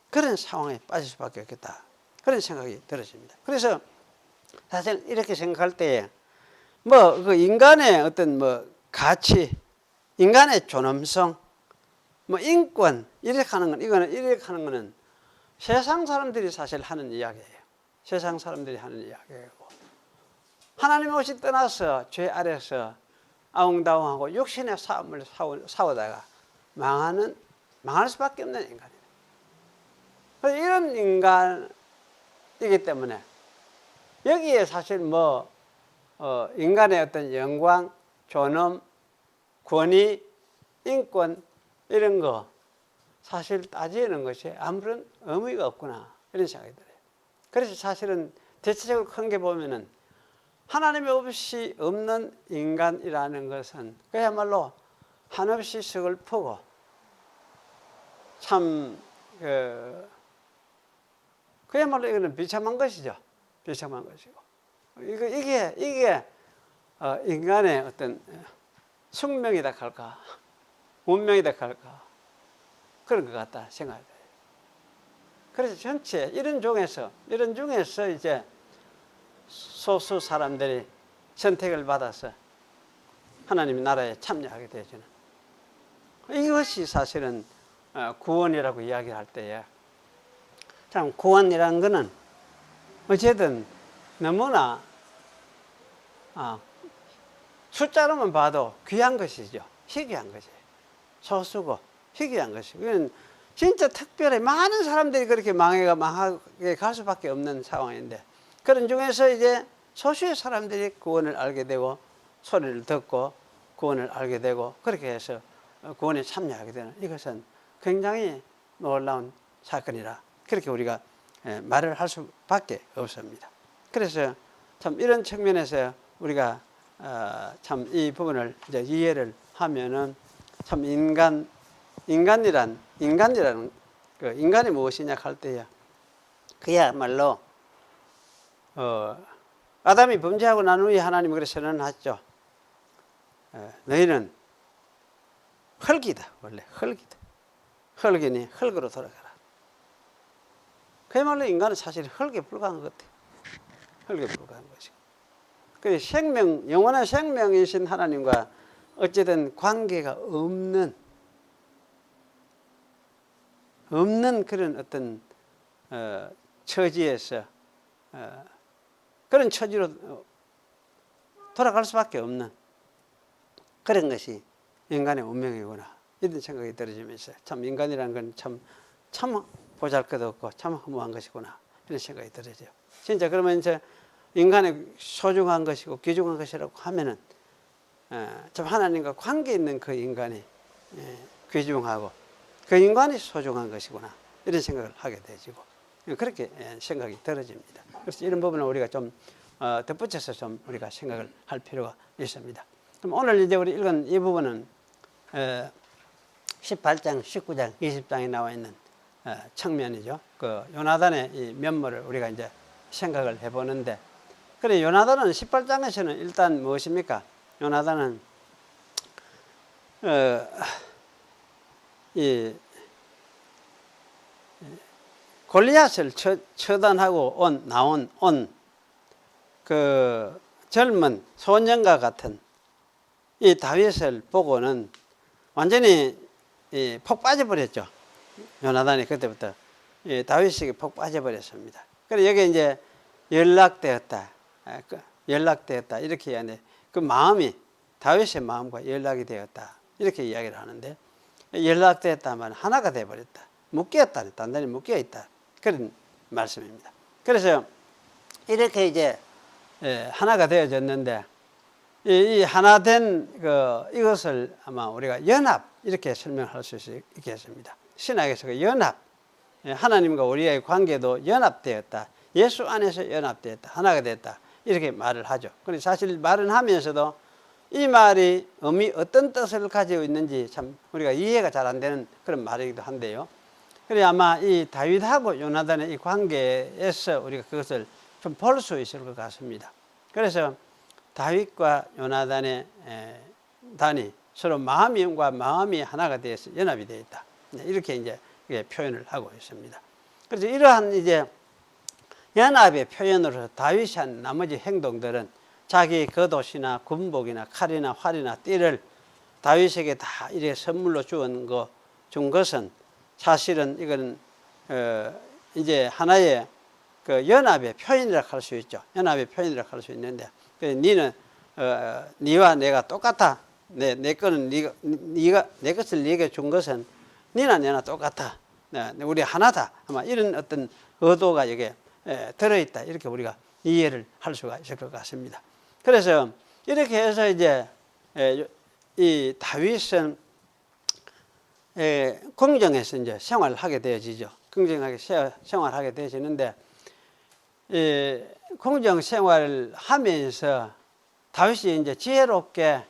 그런 상황에 빠질 수밖에 없겠다. 그런 생각이 들어집니다. 그래서 사실 이렇게 생각할 때에 그 인간의 어떤 가치, 인간의 존엄성, 인권 이렇게 하는 건, 이렇게 하는 거는 세상 사람들이 사실 하는 이야기예요. 세상 사람들이 하는 이야기고, 하나님 없이 떠나서 죄 아래서 아웅다웅하고 육신의 싸움을 싸우다가 망할 수밖에 없는 인간이에요. 이런 인간이기 때문에 여기에 사실 인간의 어떤 영광, 존엄, 권위, 인권 이런 거 사실 따지는 것이 아무런 의미가 없구나 이런 생각이 들어요. 그래서 사실은 대체적으로 큰 게 보면은 하나님 없이 없는 인간이라는 것은 그야말로 한없이 서글프고 참 그야말로 이거는 비참한 것이죠. 비참한 것이고, 이게 인간의 어떤 숙명이다 할까, 운명이다 할까, 그런 것 같다 생각이 돼요. 그래서 전체 이런 중에서 이제 소수 사람들이 선택을 받아서 하나님의 나라에 참여하게 되어지는, 이것이 사실은 구원이라고 이야기할 때에 참 구원이라는 것은 어쨌든 너무나 숫자로만 봐도 귀한 것이죠. 희귀한 것이에요. 소수고 희귀한 것이고, 이건 진짜 특별히 많은 사람들이 그렇게 망하게 갈 수밖에 없는 상황인데, 그런 중에서 이제 소수의 사람들이 구원을 알게 되고 소리를 듣고 구원을 알게 되고 그렇게 해서 구원에 참여하게 되는, 이것은 굉장히 놀라운 사건이라 그렇게 우리가 말을 할 수밖에 없습니다. 그래서 참 이런 측면에서 우리가 참 이 부분을 이제 이해를 하면은 참 인간이라는 그 인간이 무엇이냐 할 때야 그야말로 아담이 범죄하고 난 후에 하나님이 그렇게 선언하죠. 너희는 흙이다. 원래 흙이다. 흙이니 흙으로 돌아가라. 그야말로 인간은 사실 흙에 불과한 것 같아요. 흙에 불과한 것이고, 그 생명, 영원한 생명이신 하나님과 어쨌든 관계가 없는 없는 그런 어떤 처지에서 그런 처지로 돌아갈 수밖에 없는 그런 것이 인간의 운명이구나, 이런 생각이 들어지면서 참 인간이라는 건 참 보잘것없고 참 허무한 것이구나, 이런 생각이 들어져요. 진짜 그러면 이제 인간의 소중한 것이고 귀중한 것이라고 하면은 참 하나님과 관계 있는 그 인간이 귀중하고 그 인간이 소중한 것이구나, 이런 생각을 하게 되지고 그렇게 생각이 들어집니다. 그래서 이런 부분을 우리가 좀 덧붙여서 좀 우리가 생각을 할 필요가 있습니다. 그럼 오늘 이제 우리 읽은 이 부분은 18장, 19장, 20장에 나와 있는 측면이죠. 그 요나단의 이 면모를 우리가 이제 생각을 해보는데, 그래 요나단은 18장에서는 일단 무엇입니까? 요나단은 이 골리앗을 처단하고 나온 그 젊은 소년과 같은 이 다윗을 보고는 완전히 폭 빠져버렸죠. 요나단이 그때부터 다윗에게 폭 빠져버렸습니다. 그래서 여기 이제 연락되었다, 이렇게 이야기하는데, 그 마음이 다윗의 마음과 연락이 되었다, 이렇게 이야기를 하는데, 연락되었다면 하나가 되어버렸다, 묶였다, 단단히 묶여있다, 그런 말씀입니다. 그래서 이렇게 이제 하나가 되어졌는데, 이 하나 된 이것을 아마 우리가 연합, 이렇게 설명할 수 있겠습니다. 신학에서 그 연합, 하나님과 우리의 관계도 연합되었다, 예수 안에서 연합되었다, 하나가 됐다, 이렇게 말을 하죠. 그런데 사실 말은 하면서도 이 말이 어떤 뜻을 가지고 있는지 참 우리가 이해가 잘 안 되는 그런 말이기도 한데요. 그래 아마 이 다윗하고 요나단의 이 관계에서 우리가 그것을 좀 볼 수 있을 것 같습니다. 그래서 다윗과 요나단의 단이 서로 마음과 마음이 하나가 되어서 연합이 되어 있다, 이렇게 이제 표현을 하고 있습니다. 그래서 이러한 이제 연합의 표현으로 다윗이 한 나머지 행동들은 자기 겉옷이나 군복이나 칼이나 활이나 띠를 다윗에게 다 이렇게 선물로 준 것은 사실은 이거는 이제 하나의 그 연합의 표현이라고 할 수 있죠. 연합의 표현이라고 할 수 있는데, 니는 니와 내가 똑같아. 내 거는 니가 내 것을 네게 준 것은 니나 내나 똑같아. 우리 하나다. 아마 이런 어떤 의도가 여기에 들어있다, 이렇게 우리가 이해를 할 수가 있을 것 같습니다. 그래서 이렇게 해서 이제 이 다윗은 궁정에서 이제 생활을 하게 되어지죠. 궁정하게 생활하게 되어지는데, 궁정 생활을 하면서 다윗이 이제 지혜롭게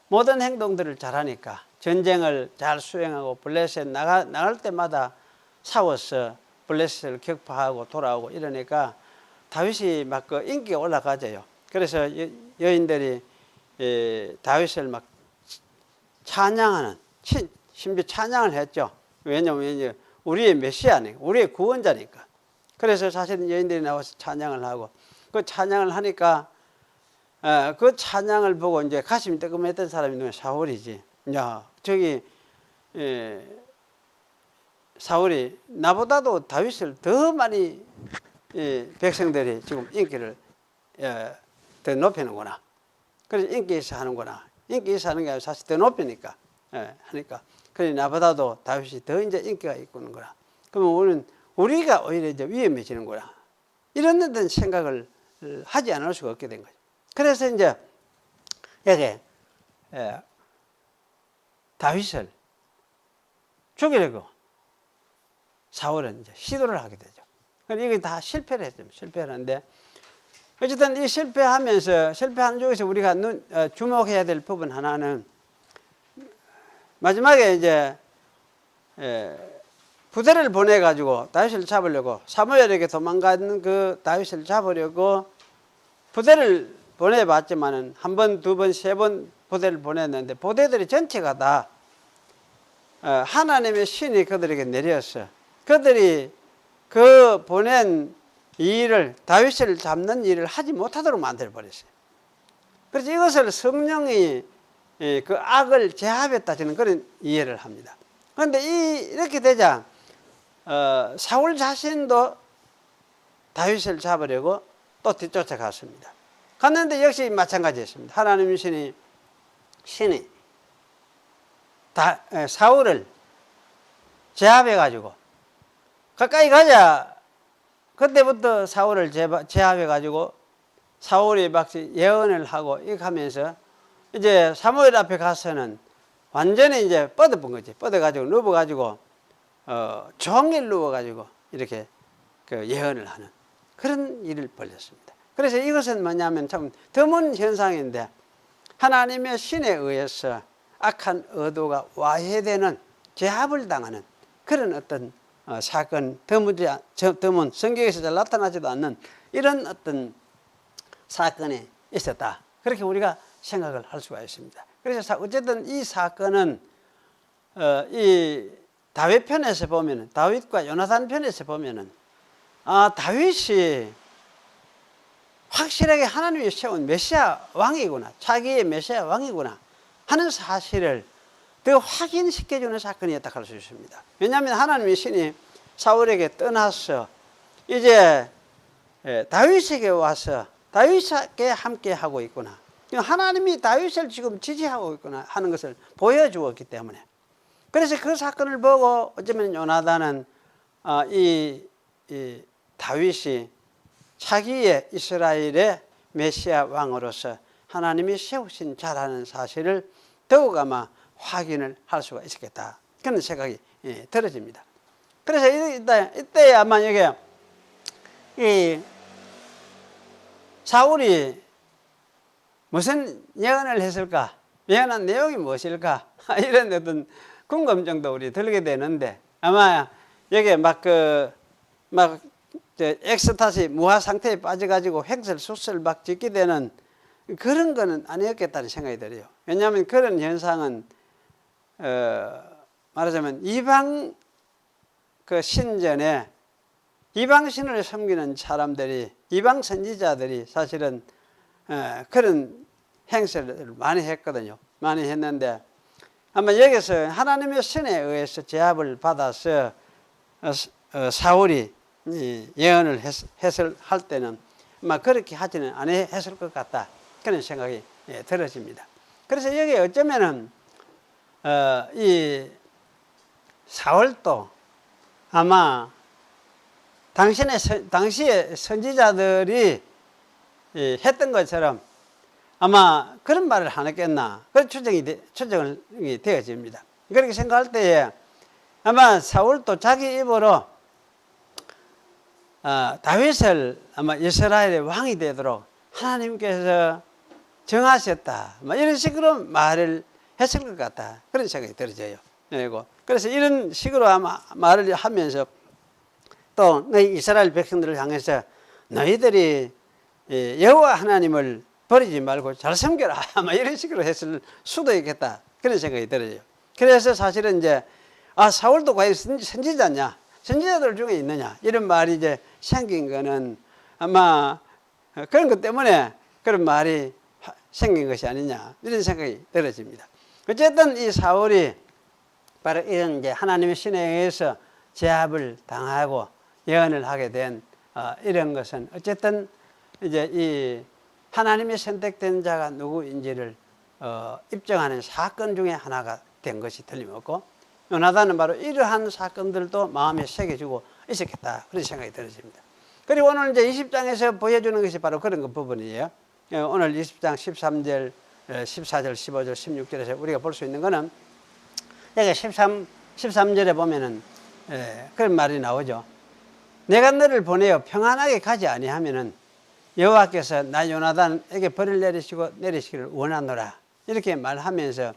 모든 행동들을 잘하니까 전쟁을 잘 수행하고 블레셋 나갈 때마다 싸워서 블레셋을 격파하고 돌아오고 이러니까 다윗이 막 그 인기가 올라가져요. 그래서 여인들이 다윗을 막 찬양하는, 심지어 찬양을 했죠. 왜냐하면 우리의 메시아니까, 우리의 구원자니까. 그래서 사실은 여인들이 나와서 찬양을 하고, 그 찬양을 하니까 그 찬양을 보고 이제 가슴이 뜨끔했던 사람이 누구냐? 사울이지. 야, 저기 사울이 나보다도 다윗을 더 많이 백성들이 지금 인기를 더 높이는구나. 그래서 인기 있어 하는구나. 인기 있어 하는 게 아니라 사실 더 높이니까 하니까. 그래 나보다도 다윗이 더 이제 인기가 있구나. 그러면 우리가 오히려 이제 위험해지는구나, 이런 듯한 생각을 하지 않을 수가 없게 된 거죠. 그래서 이제 여기 다윗을 죽이려고 사울은 이제 시도를 하게 되죠. 이게 다 실패를 했죠. 실패를 하는데, 어쨌든 이 실패하는 쪽에서 우리가 주목해야 될 부분 하나는, 마지막에 이제 부대를 보내가지고 다윗을 잡으려고, 사무엘에게 도망간 그 다윗을 잡으려고 부대를 보내봤지만은 한 번, 두 번, 세 번 부대를 보냈는데, 부대들이 전체가 다 하나님의 신이 그들에게 내렸어. 그들이 그 보낸 일을, 다윗을 잡는 일을 하지 못하도록 만들어버렸어요. 그래서 이것을 성령이 그 악을 제압했다, 저는 그런 이해를 합니다. 그런데 이렇게 되자 사울 자신도 다윗을 잡으려고 또 뒤쫓아갔습니다. 갔는데 역시 마찬가지였습니다. 하나님의 신이 사울을 제압해가지고 가까이 가자. 그때부터 사울을 제압해가지고 사울이 막 예언을 하고 이렇게 하면서 이제 사무엘 앞에 가서는 완전히 이제 뻗어본 거지. 뻗어가지고 누워가지고 종일 누워가지고 이렇게 그 예언을 하는 그런 일을 벌였습니다. 그래서 이것은 뭐냐면 참 드문 현상인데 하나님의 신에 의해서 악한 의도가 와해되는 제압을 당하는 그런 어떤 사건, 드문 성경에서 잘 나타나지도 않는 이런 어떤 사건이 있었다. 그렇게 우리가 생각을 할 수가 있습니다. 그래서 어쨌든 이 사건은 이 다윗 편에서 보면은, 다윗과 요나단 편에서 보면은 다윗이 확실하게 하나님이 세운 메시아 왕이구나, 자기의 메시아 왕이구나 하는 사실을 더 확인시켜주는 사건이었다 할 수 있습니다. 왜냐하면 하나님의 신이 사울에게 떠나서 이제 다윗에게 와서 다윗에게 함께 하고 있구나, 하나님이 다윗을 지금 지지하고 있구나 하는 것을 보여주었기 때문에, 그래서 그 사건을 보고 어쩌면 요나단은 이 다윗이 자기의 이스라엘의 메시아 왕으로서 하나님이 세우신 자라는 사실을 더욱 아마 확인을 할 수가 있었겠다, 그런 생각이 들어집니다. 그래서 이때 아마 이게 이 사울이 무슨 예언을 했을까, 예언한 내용이 무엇일까 이런 어떤 궁금증도 우리 들게 되는데, 아마 여기에 엑스타시 무화 상태에 빠져가지고 횡설수설 막 짓게 되는 그런 거는 아니었겠다는 생각이 들어요. 왜냐하면 그런 현상은 말하자면 이방 그 신전에 이방신을 섬기는 사람들이, 이방 선지자들이 사실은 그런 행세를 많이 했거든요. 많이 했는데 아마 여기서 하나님의 신에 의해서 제압을 받아서 사울이 예언을 했을 할 때는 아마 그렇게 하지는 않았을 것 같다, 그런 생각이 들어집니다. 그래서 여기 어쩌면은 이 사울도 아마 당시에 선지자들이 했던 것처럼 아마 그런 말을 안 했겠나, 그런 추정이 되어집니다. 그렇게 생각할 때에 아마 사울도 자기 입으로 다윗을 아마 이스라엘의 왕이 되도록 하나님께서 정하셨다, 이런 식으로 말을 했을 것 같다, 그런 생각이 들어져요. 그래서 이런 식으로 아마 말을 하면서 또 너희 이스라엘 백성들을 향해서 너희들이 여호와 하나님을 버리지 말고 잘 섬겨라, 아마 이런 식으로 했을 수도 있겠다, 그런 생각이 들어요. 그래서 사실은 이제 사울도 과연 선지자냐, 선지자들 중에 있느냐, 이런 말이 이제 생긴 거는 아마 그런 것 때문에 그런 말이 생긴 것이 아니냐, 이런 생각이 들어집니다. 어쨌든 이 사울이 바로 이런 이제 하나님의 신에 의해서 제압을 당하고 예언을 하게 된 이런 것은 어쨌든 이제 이 하나님의 선택된 자가 누구인지를 입증하는 사건 중에 하나가 된 것이 틀림없고, 요나단은 바로 이러한 사건들도 마음에 새겨주고 있었겠다, 그런 생각이 들어집니다. 그리고 오늘 이제 20장에서 보여주는 것이 바로 그런 부분이에요. 오늘 20장 13절, 14절, 15절, 16절에서 우리가 볼 수 있는 것은 여기 13절에 보면은 그런 말이 나오죠. 내가 너를 보내어 평안하게 가지 아니하면은 여호와께서 나 요나단에게 벌을 내리시기를 원하노라, 이렇게 말하면서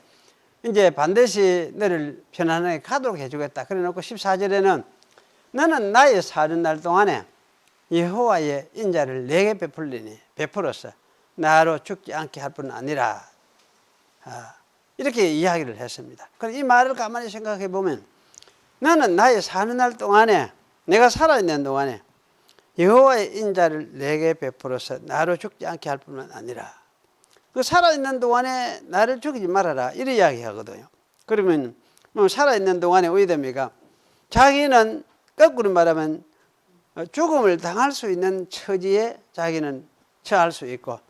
이제 반드시 너를 편안하게 가도록 해주겠다. 그래 놓고 14절에는 너는 나의 사는 날 동안에 여호와의 인자를 내게 베풀어서 나로 죽지 않게 할 뿐 아니라, 이렇게 이야기를 했습니다. 그럼 이 말을 가만히 생각해 보면 너는 나의 사는 날 동안에, 내가 살아있는 동안에 여호와의 인자를 내게 베풀어서 나로 죽지 않게 할 뿐만 아니라, 그 살아있는 동안에 나를 죽이지 말아라, 이런 이야기 하거든요. 그러면 살아있는 동안에 어디 됩니까? 자기는 거꾸로 말하면 죽음을 당할 수 있는 처지에 자기는 처할 수 있고,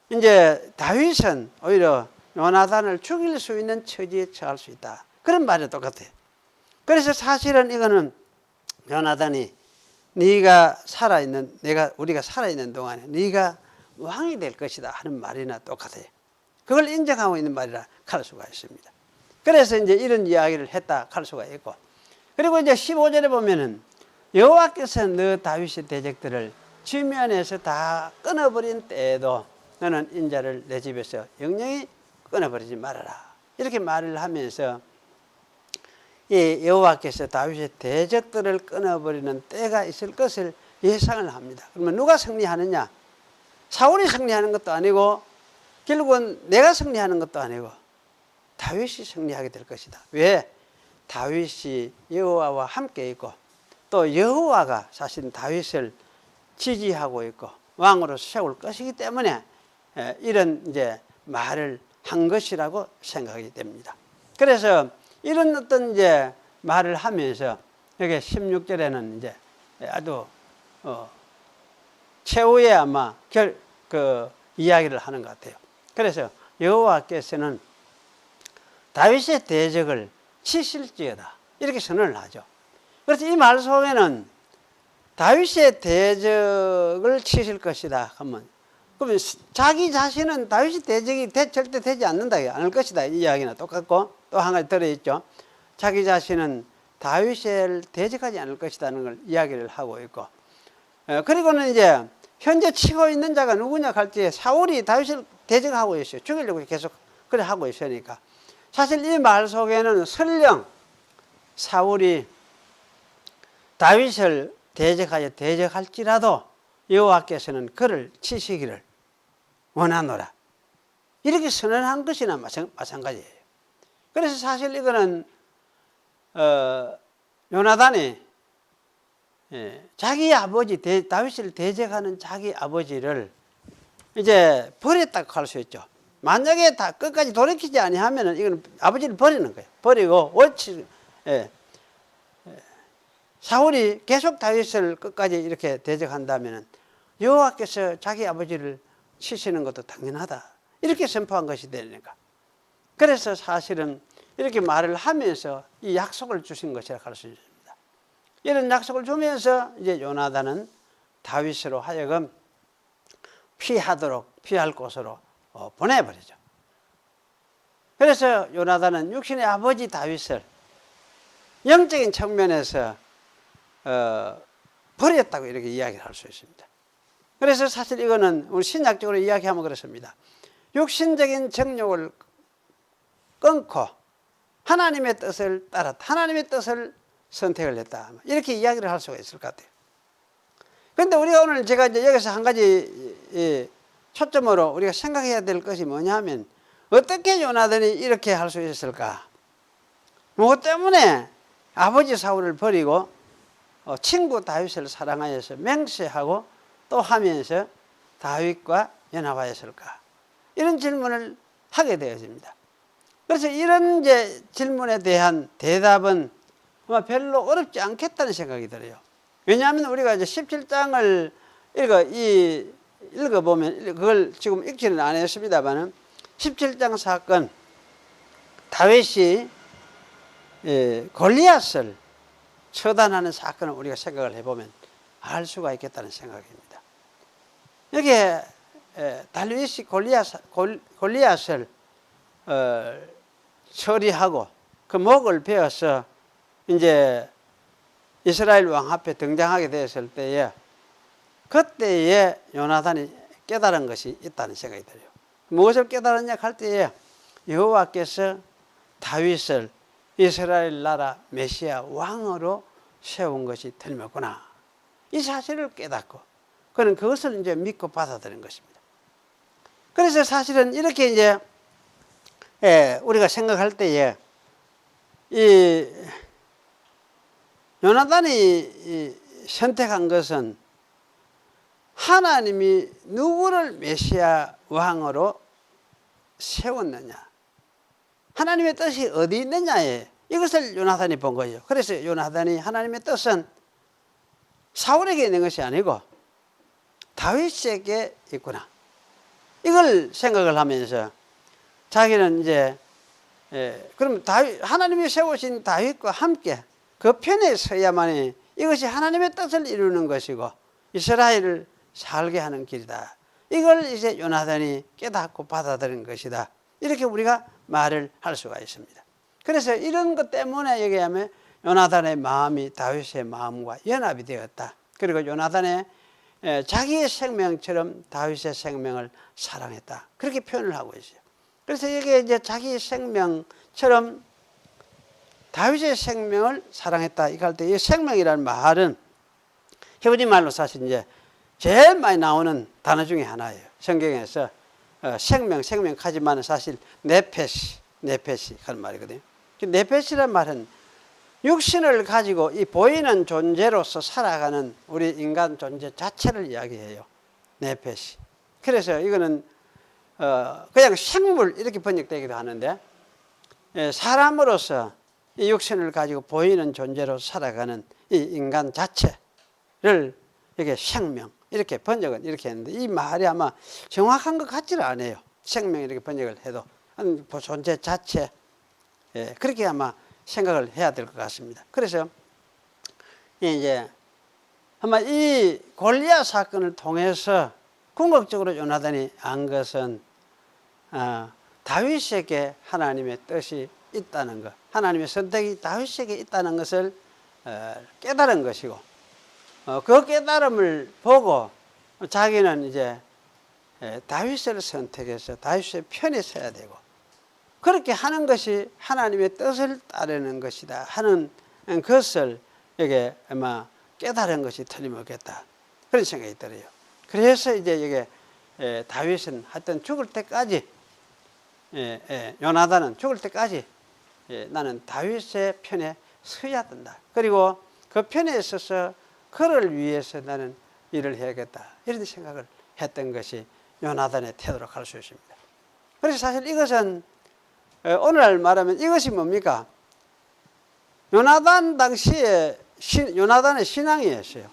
이제 다윗은 오히려 요나단을 죽일 수 있는 처지에 처할 수 있다. 그런 말이 똑같아요. 그래서 사실은 이거는 요나단이 네가 살아있는, 우리가 살아있는 동안에 네가 왕이 될 것이다 하는 말이나 똑같아요. 그걸 인정하고 있는 말이라 할 수가 있습니다. 그래서 이제 이런 이야기를 했다 할 수가 있고, 그리고 이제 15절에 보면은 여호와께서 너 다윗의 대적들을 지면에서 다 끊어버린 때에도 너는 인자를 내 집에서 영영히 끊어버리지 말아라. 이렇게 말을 하면서 이 여호와께서 다윗의 대적들을 끊어버리는 때가 있을 것을 예상을 합니다. 그러면 누가 승리하느냐? 사울이 승리하는 것도 아니고 결국은 내가 승리하는 것도 아니고 다윗이 승리하게 될 것이다. 왜? 다윗이 여호와와 함께 있고 또 여호와가 사실 다윗을 지지하고 있고 왕으로 세울 것이기 때문에 이런 이제 말을 한 것이라고 생각이 됩니다. 그래서 이런 어떤 이제 말을 하면서 여기 16절에는 이제 아주 최후의 아마 이야기를 하는 것 같아요. 그래서 여호와께서는 다윗의 대적을 치실지어다 이렇게 선언을 하죠. 그래서 이 말 속에는 다윗의 대적을 치실 것이다 하면, 그러면 자기 자신은 다윗의 대적이 절대 되지 않는다, 않을 것이다 이 이야기는 똑같고, 또 한 가지 들어있죠. 자기 자신은 다윗을 대적하지 않을 것이라는 걸 이야기를 하고 있고, 그리고는 이제 현재 치고 있는 자가 누구냐 할 때 사울이 다윗을 대적하고 있어요. 죽이려고 계속 그래 하고 있으니까. 사실 이 말 속에는 설령 사울이 다윗을 대적할지라도 여호와께서는 그를 치시기를 원하노라 이렇게 선언한 것이나 마찬가지예요. 그래서 사실 이거는 요나단이 자기 아버지 다윗을 대적하는 자기 아버지를 이제 버렸다고 할 수 있죠. 만약에 다 끝까지 돌이키지 아니하면은 이건 아버지를 버리는 거예요. 버리고 사울이 계속 다윗을 끝까지 이렇게 대적한다면은 여호와께서 자기 아버지를 치시는 것도 당연하다 이렇게 선포한 것이 되니까. 그래서 사실은 이렇게 말을 하면서 이 약속을 주신 것이라 할 수 있습니다. 이런 약속을 주면서 이제 요나단은 다윗으로 하여금 피할 곳으로 보내버리죠. 그래서 요나단은 육신의 아버지 다윗을 영적인 측면에서 버렸다고 이렇게 이야기를 할 수 있습니다. 그래서 사실 이거는 우리 신약적으로 이야기하면 그렇습니다. 육신적인 정욕을 끊고 하나님의 뜻을 따랐다. 하나님의 뜻을 선택을 했다. 이렇게 이야기를 할 수가 있을 것 같아요. 그런데 우리가 오늘 제가 이제 여기서 한 가지 초점으로 우리가 생각해야 될 것이 뭐냐 하면 어떻게 요나단이 이렇게 할 수 있었을까? 무엇 때문에 아버지 사울을 버리고 친구 다윗을 사랑하여서 맹세하고 또 하면서 다윗과 연합하였을까? 이런 질문을 하게 되어집니다. 그래서 이런 이제 질문에 대한 대답은 아마 별로 어렵지 않겠다는 생각이 들어요. 왜냐하면 우리가 이제 17장을 읽어보면, 그걸 지금 읽지는 않았습니다만은 17장 사건, 다윗이 골리앗을 처단하는 사건을 우리가 생각을 해보면 알 수가 있겠다는 생각입니다. 여기에 다윗이 골리앗을 처리하고 그 목을 베어서 이제 이스라엘 왕 앞에 등장하게 되었을 때에 그때에 요나단이 깨달은 것이 있다는 생각이 들어요. 무엇을 깨달았냐 할 때에 여호와께서 다윗을 이스라엘 나라 메시아 왕으로 세운 것이 틀림없구나. 이 사실을 깨닫고 그는 그것을 이제 믿고 받아들인 것입니다. 그래서 사실은 이렇게 이제 우리가 생각할 때에 이 요나단이 선택한 것은 하나님이 누구를 메시아 왕으로 세웠느냐, 하나님의 뜻이 어디 있느냐에 이것을 요나단이 본 거예요. 그래서 요나단이 하나님의 뜻은 사울에게 있는 것이 아니고 다윗에게 있구나. 이걸 생각을 하면서 자기는 이제 그럼 하나님이 세우신 다윗과 함께 그 편에 서야만이 이것이 하나님의 뜻을 이루는 것이고 이스라엘을 살게 하는 길이다. 이걸 이제 요나단이 깨닫고 받아들인 것이다. 이렇게 우리가 말을 할 수가 있습니다. 그래서 이런 것 때문에 얘기하면 요나단의 마음이 다윗의 마음과 연합이 되었다. 그리고 요나단의 자기의 생명처럼 다윗의 생명을 사랑했다. 그렇게 표현을 하고 있어요. 그래서 이게 이제 자기 생명처럼 다윗의 생명을 사랑했다. 이거 할 때 이 생명이라는 말은 히브리 말로 사실 이제 제일 많이 나오는 단어 중에 하나예요. 성경에서 생명하지만 사실 네페시 하는 말이거든요. 네페시란 말은 육신을 가지고 이 보이는 존재로서 살아가는 우리 인간 존재 자체를 이야기해요. 네페시. 그래서 이거는 그냥 생물 이렇게 번역되기도 하는데 사람으로서 이 육신을 가지고 보이는 존재로 살아가는 이 인간 자체를 이렇게 생명 이렇게 번역은 이렇게 했는데 이 말이 아마 정확한 것 같지는 않아요. 생명 이렇게 번역을 해도 존재 자체 그렇게 아마 생각을 해야 될 것 같습니다. 그래서 이제 아마 이 골리앗 사건을 통해서 궁극적으로 요나단이 안 것은 다윗에게 하나님의 뜻이 있다는 것, 하나님의 선택이 다윗에게 있다는 것을 깨달은 것이고 그 깨달음을 보고 자기는 이제 다윗을 선택해서 다윗의 편에 서야 되고 그렇게 하는 것이 하나님의 뜻을 따르는 것이다 하는 것을 이게 아마 깨달은 것이 틀림없겠다 그런 생각이 들어요. 그래서 이제 이게 다윗은 하여튼 죽을 때까지 요나단은 죽을 때까지 나는 다윗의 편에 서야 된다. 그리고 그 편에 있어서 그를 위해서 나는 일을 해야겠다. 이런 생각을 했던 것이 요나단의 태도로 갈 수 있습니다. 그래서 사실 이것은 오늘날 말하면 이것이 뭡니까? 요나단 당시에 요나단의 신앙이었어요.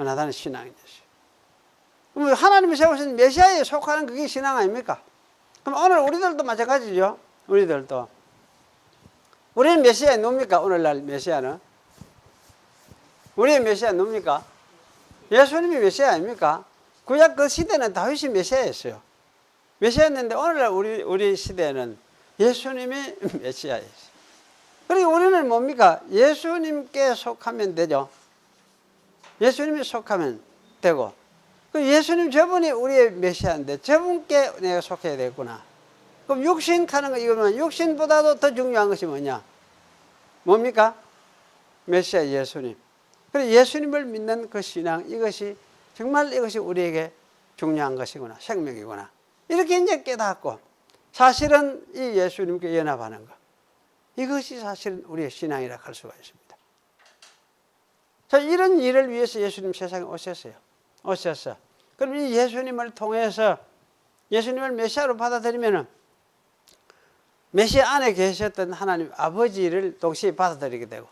요나단의 신앙이었어요. 그럼 하나님이 세우신 메시아에 속하는 그게 신앙 아닙니까? 그럼 오늘 우리들도 마찬가지죠. 우리들도. 우리는 메시아에 누굽니까? 오늘날 메시아는. 우리의 메시아 누굽니까? 예수님이 메시아 아닙니까? 구약 그 시대는 다윗이 메시아였어요. 메시아였는데 오늘날 우리 시대는 예수님이 메시아였어요. 그리고 우리는 뭡니까? 예수님께 속하면 되죠. 예수님이 속하면 되고 그 예수님 저분이 우리의 메시아인데 저분께 내가 속해야 되겠구나. 그럼 육신 가는 거 이거는 육신보다도 더 중요한 것이 뭐냐? 뭡니까? 메시아 예수님. 그래서 예수님을 믿는 그 신앙 이것이 정말 이것이 우리에게 중요한 것이구나. 생명이구나. 이렇게 이제 깨닫고 사실은 이 예수님께 연합하는 것. 이것이 사실은 우리의 신앙이라 할 수가 있습니다. 자, 이런 일을 위해서 예수님 세상에 오셨어요. 오셔서. 그럼 이 예수님을 통해서 예수님을 메시아로 받아들이면은 메시아 안에 계셨던 하나님 아버지를 동시에 받아들이게 되고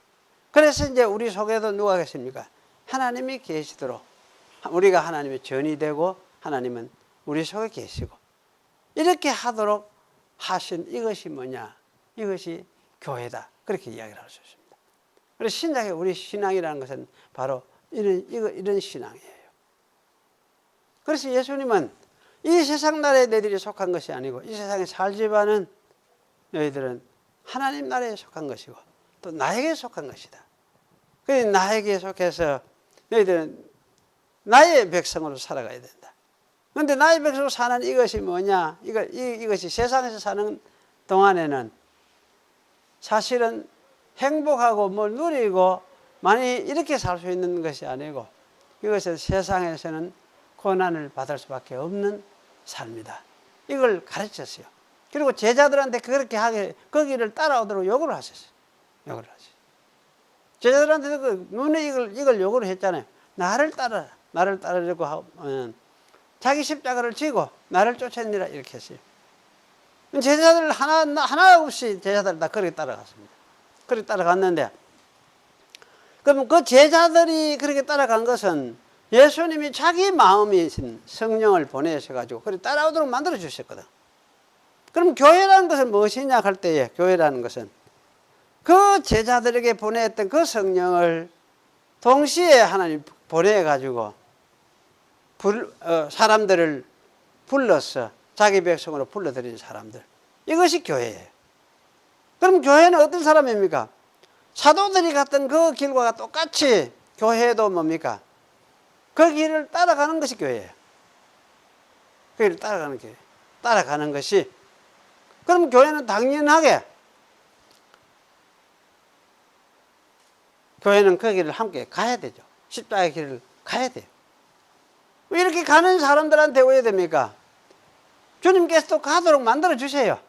그래서 이제 우리 속에도 누가 계십니까? 하나님이 계시도록 우리가 하나님의 전이 되고 하나님은 우리 속에 계시고 이렇게 하도록 하신 이것이 뭐냐? 이것이 교회다. 그렇게 이야기를 할 수 있습니다. 그래서 신약의 우리 신앙이라는 것은 바로 이런 신앙이에요. 그래서 예수님은 이 세상 나라에 너희들이 속한 것이 아니고 이 세상에 살지만은 너희들은 하나님 나라에 속한 것이고 또 나에게 속한 것이다. 그래서 나에게 속해서 너희들은 나의 백성으로 살아가야 된다. 그런데 나의 백성으로 사는 이것이 뭐냐? 이것이 세상에서 사는 동안에는 사실은 행복하고 뭘 누리고 많이 이렇게 살 수 있는 것이 아니고 이것은 세상에서는 고난을 받을 수밖에 없는 삶이다. 이걸 가르쳤어요. 그리고 제자들한테 그렇게 하게 거기를 따라오도록 요구를 하셨어요. 요구를 하셨어요. 제자들한테도 그 눈에 이걸 요구를 했잖아요. 나를 따라라. 나를 따르려고 하면 자기 십자가를 지고 나를 쫓아내라 이렇게 했어요. 제자들 하나 없이 제자들 다 그렇게 따라갔습니다. 그렇게 따라갔는데, 그럼 그 제자들이 그렇게 따라간 것은 예수님이 자기 마음이신 성령을 보내셔가지고 그렇게 따라오도록 만들어 주셨거든. 그럼 교회라는 것은 무엇이냐 할 때에, 교회라는 것은 그 제자들에게 보냈던 그 성령을 동시에 하나님 보내가지고 사람들을 불러서 자기 백성으로 불러들인 사람들, 이것이 교회예요. 그럼 교회는 어떤 사람입니까? 사도들이 갔던 그 길과 똑같이 교회도 뭡니까? 그 길을 따라가는 것이 교회예요. 그 길을 따라가는 교회. 따라가는 것이. 그럼 교회는 당연하게 교회는 그 길을 함께 가야 되죠. 십자가의 길을 가야 돼요. 왜 이렇게 가는 사람들한테 왜 됩니까? 주님께서도 가도록 만들어 주세요.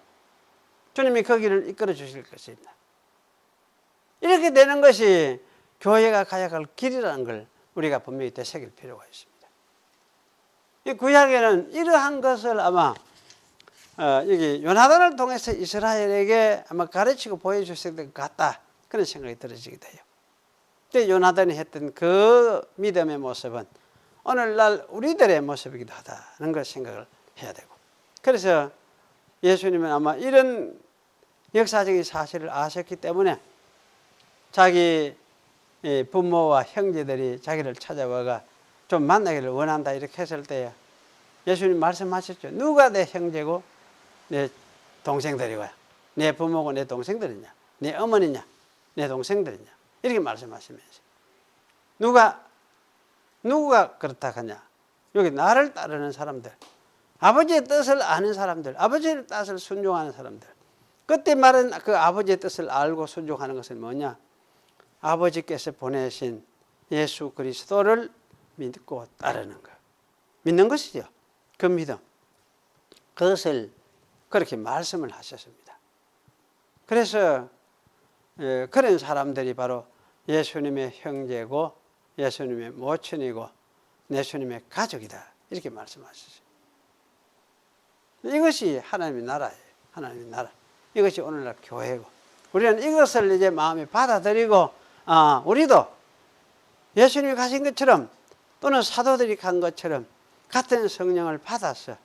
주님이 그 길을 이끌어 주실 것입니다. 이렇게 되는 것이 교회가 가야 할 길이라는 걸 우리가 분명히 되새길 필요가 있습니다. 이 구약에는 이러한 것을 아마 여기 요나단을 통해서 이스라엘에게 아마 가르치고 보여주실 것 같다, 그런 생각이 들어지기도 해요. 요나단이 했던 그 믿음의 모습은 오늘날 우리들의 모습이기도 하다는 걸 생각을 해야 되고, 그래서 예수님은 아마 이런 역사적인 사실을 아셨기 때문에 자기 부모와 형제들이 자기를 찾아와가 좀 만나기를 원한다 이렇게 했을 때 예수님 말씀하셨죠. 누가 내 형제고 내 동생들이고, 내 부모고 내 동생들이냐, 내 어머니냐, 내 동생들이냐, 이렇게 말씀하시면서 누가 그렇다 하냐, 여기 나를 따르는 사람들, 아버지의 뜻을 아는 사람들, 아버지의 뜻을 순종하는 사람들. 그때 말은 그 아버지의 뜻을 알고 순종하는 것은 뭐냐? 아버지께서 보내신 예수 그리스도를 믿고 따르는 것, 믿는 것이죠. 그 믿음, 그것을 그렇게 말씀을 하셨습니다. 그래서 그런 사람들이 바로 예수님의 형제고 예수님의 모친이고 예수님의 가족이다, 이렇게 말씀하셨어요. 이것이 하나님의 나라예요. 하나님의 나라. 이것이 오늘날 교회고, 우리는 이것을 이제 마음에 받아들이고, 우리도 예수님이 가신 것처럼 또는 사도들이 간 것처럼 같은 성령을 받아서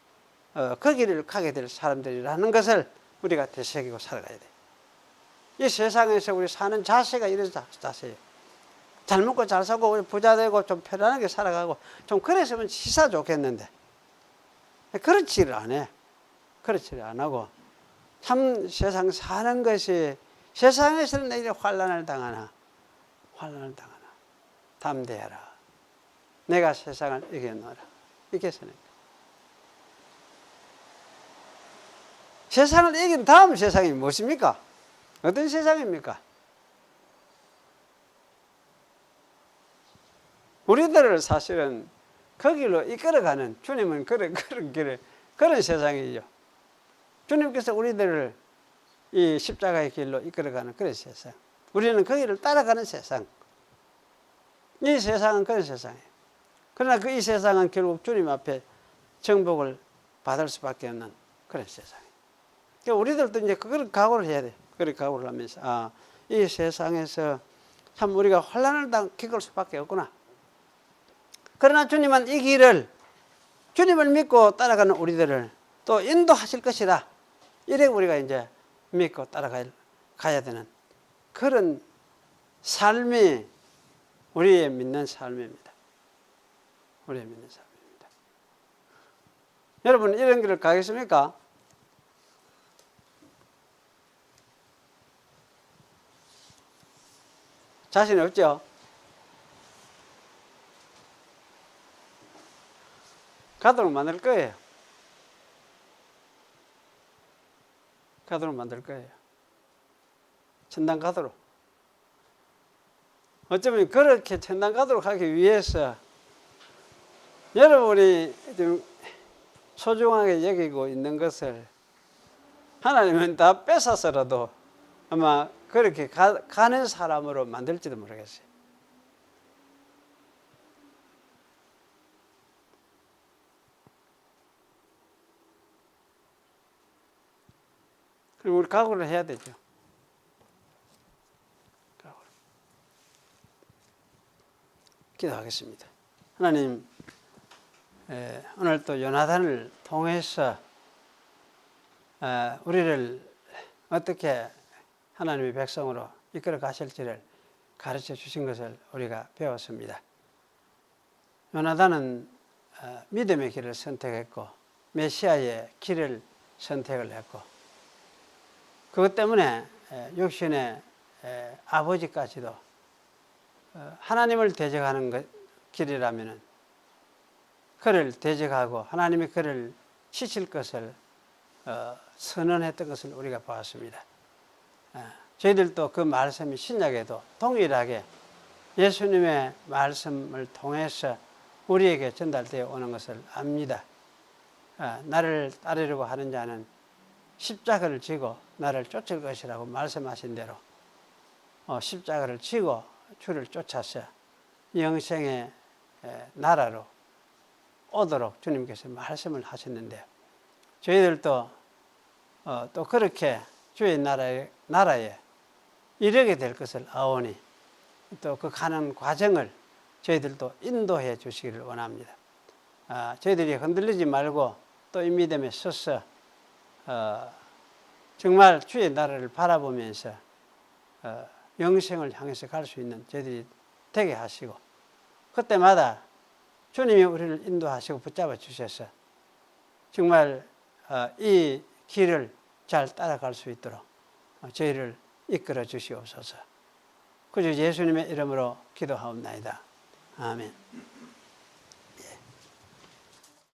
그 길을 가게 될 사람들이라는 것을 우리가 되새기고 살아가야 돼요. 이 세상에서 우리 사는 자세가 이런 자세예요. 잘 먹고 잘 사고 부자 되고 좀 편안하게 살아가고 좀 그랬으면 시사 좋겠는데 그렇지를 않아요. 그렇지를 안 하고 참 세상 사는 것이, 세상에서는 내게 환난을 당하나 담대하라, 내가 세상을 이겨노라. 이겼으니까 세상을 이긴 다음 세상이 무엇입니까? 어떤 세상입니까? 우리들을 사실은 그 길로 이끌어가는, 주님은 그런 길을, 그런 세상이죠. 주님께서 우리들을 이 십자가의 길로 이끌어가는 그런 세상, 우리는 그 길을 따라가는 세상. 이 세상은 그런 세상이에요. 그러나 이 세상은 결국 주님 앞에 정복을 받을 수밖에 없는 그런 세상이에요. 그러니까 우리들도 이제 그걸 각오를 해야 돼요. 그렇게 각오를 하면서 이 세상에서 참 우리가 환난을 겪을 수밖에 없구나. 그러나 주님은 이 길을, 주님을 믿고 따라가는 우리들을 또 인도하실 것이다, 이래 우리가 이제 믿고 따라가야 되는 그런 삶이 우리의 믿는 삶입니다. 우리의 믿는 삶입니다. 여러분, 이런 길을 가겠습니까? 자신 없죠? 가도록 만들 거예요. 가도록 만들 거예요. 천당 가도록. 어쩌면 그렇게 천당 가도록 하기 위해서 여러분이 좀 소중하게 여기고 있는 것을 하나님은 다 뺏어서라도 아마 그렇게 가는 사람으로 만들지도 모르겠어요. 그리고 우리 각오를 해야 되죠. 기도하겠습니다. 하나님, 오늘 또 요나단을 통해서 우리를 어떻게 하나님의 백성으로 이끌어 가실지를 가르쳐 주신 것을 우리가 배웠습니다. 요나단은 믿음의 길을 선택했고 메시아의 길을 선택을 했고, 그것 때문에 육신의 아버지까지도 하나님을 대적하는 길이라면 그를 대적하고 하나님이 그를 치실 것을 선언했던 것을 우리가 보았습니다. 저희들도 그 말씀이 신약에도 동일하게 예수님의 말씀을 통해서 우리에게 전달되어 오는 것을 압니다. 나를 따르려고 하는 자는 십자가를 지고 나를 쫓을 것이라고 말씀하신 대로 십자가를 지고 주를 쫓아서 영생의 나라로 오도록 주님께서 말씀을 하셨는데, 저희들도 또 그렇게 주의 나라에 이르게 될 것을 아오니 또 그 가는 과정을 저희들도 인도해 주시기를 원합니다. 저희들이 흔들리지 말고 또 이 믿음에 서서 정말 주의 나라를 바라보면서 영생을 향해서 갈 수 있는 저희들이 되게 하시고, 그때마다 주님이 우리를 인도하시고 붙잡아 주셔서 정말 이 길을 잘 따라갈 수 있도록 저희를 이끌어 주시옵소서. 그저 예수님의 이름으로 기도하옵나이다. 아멘.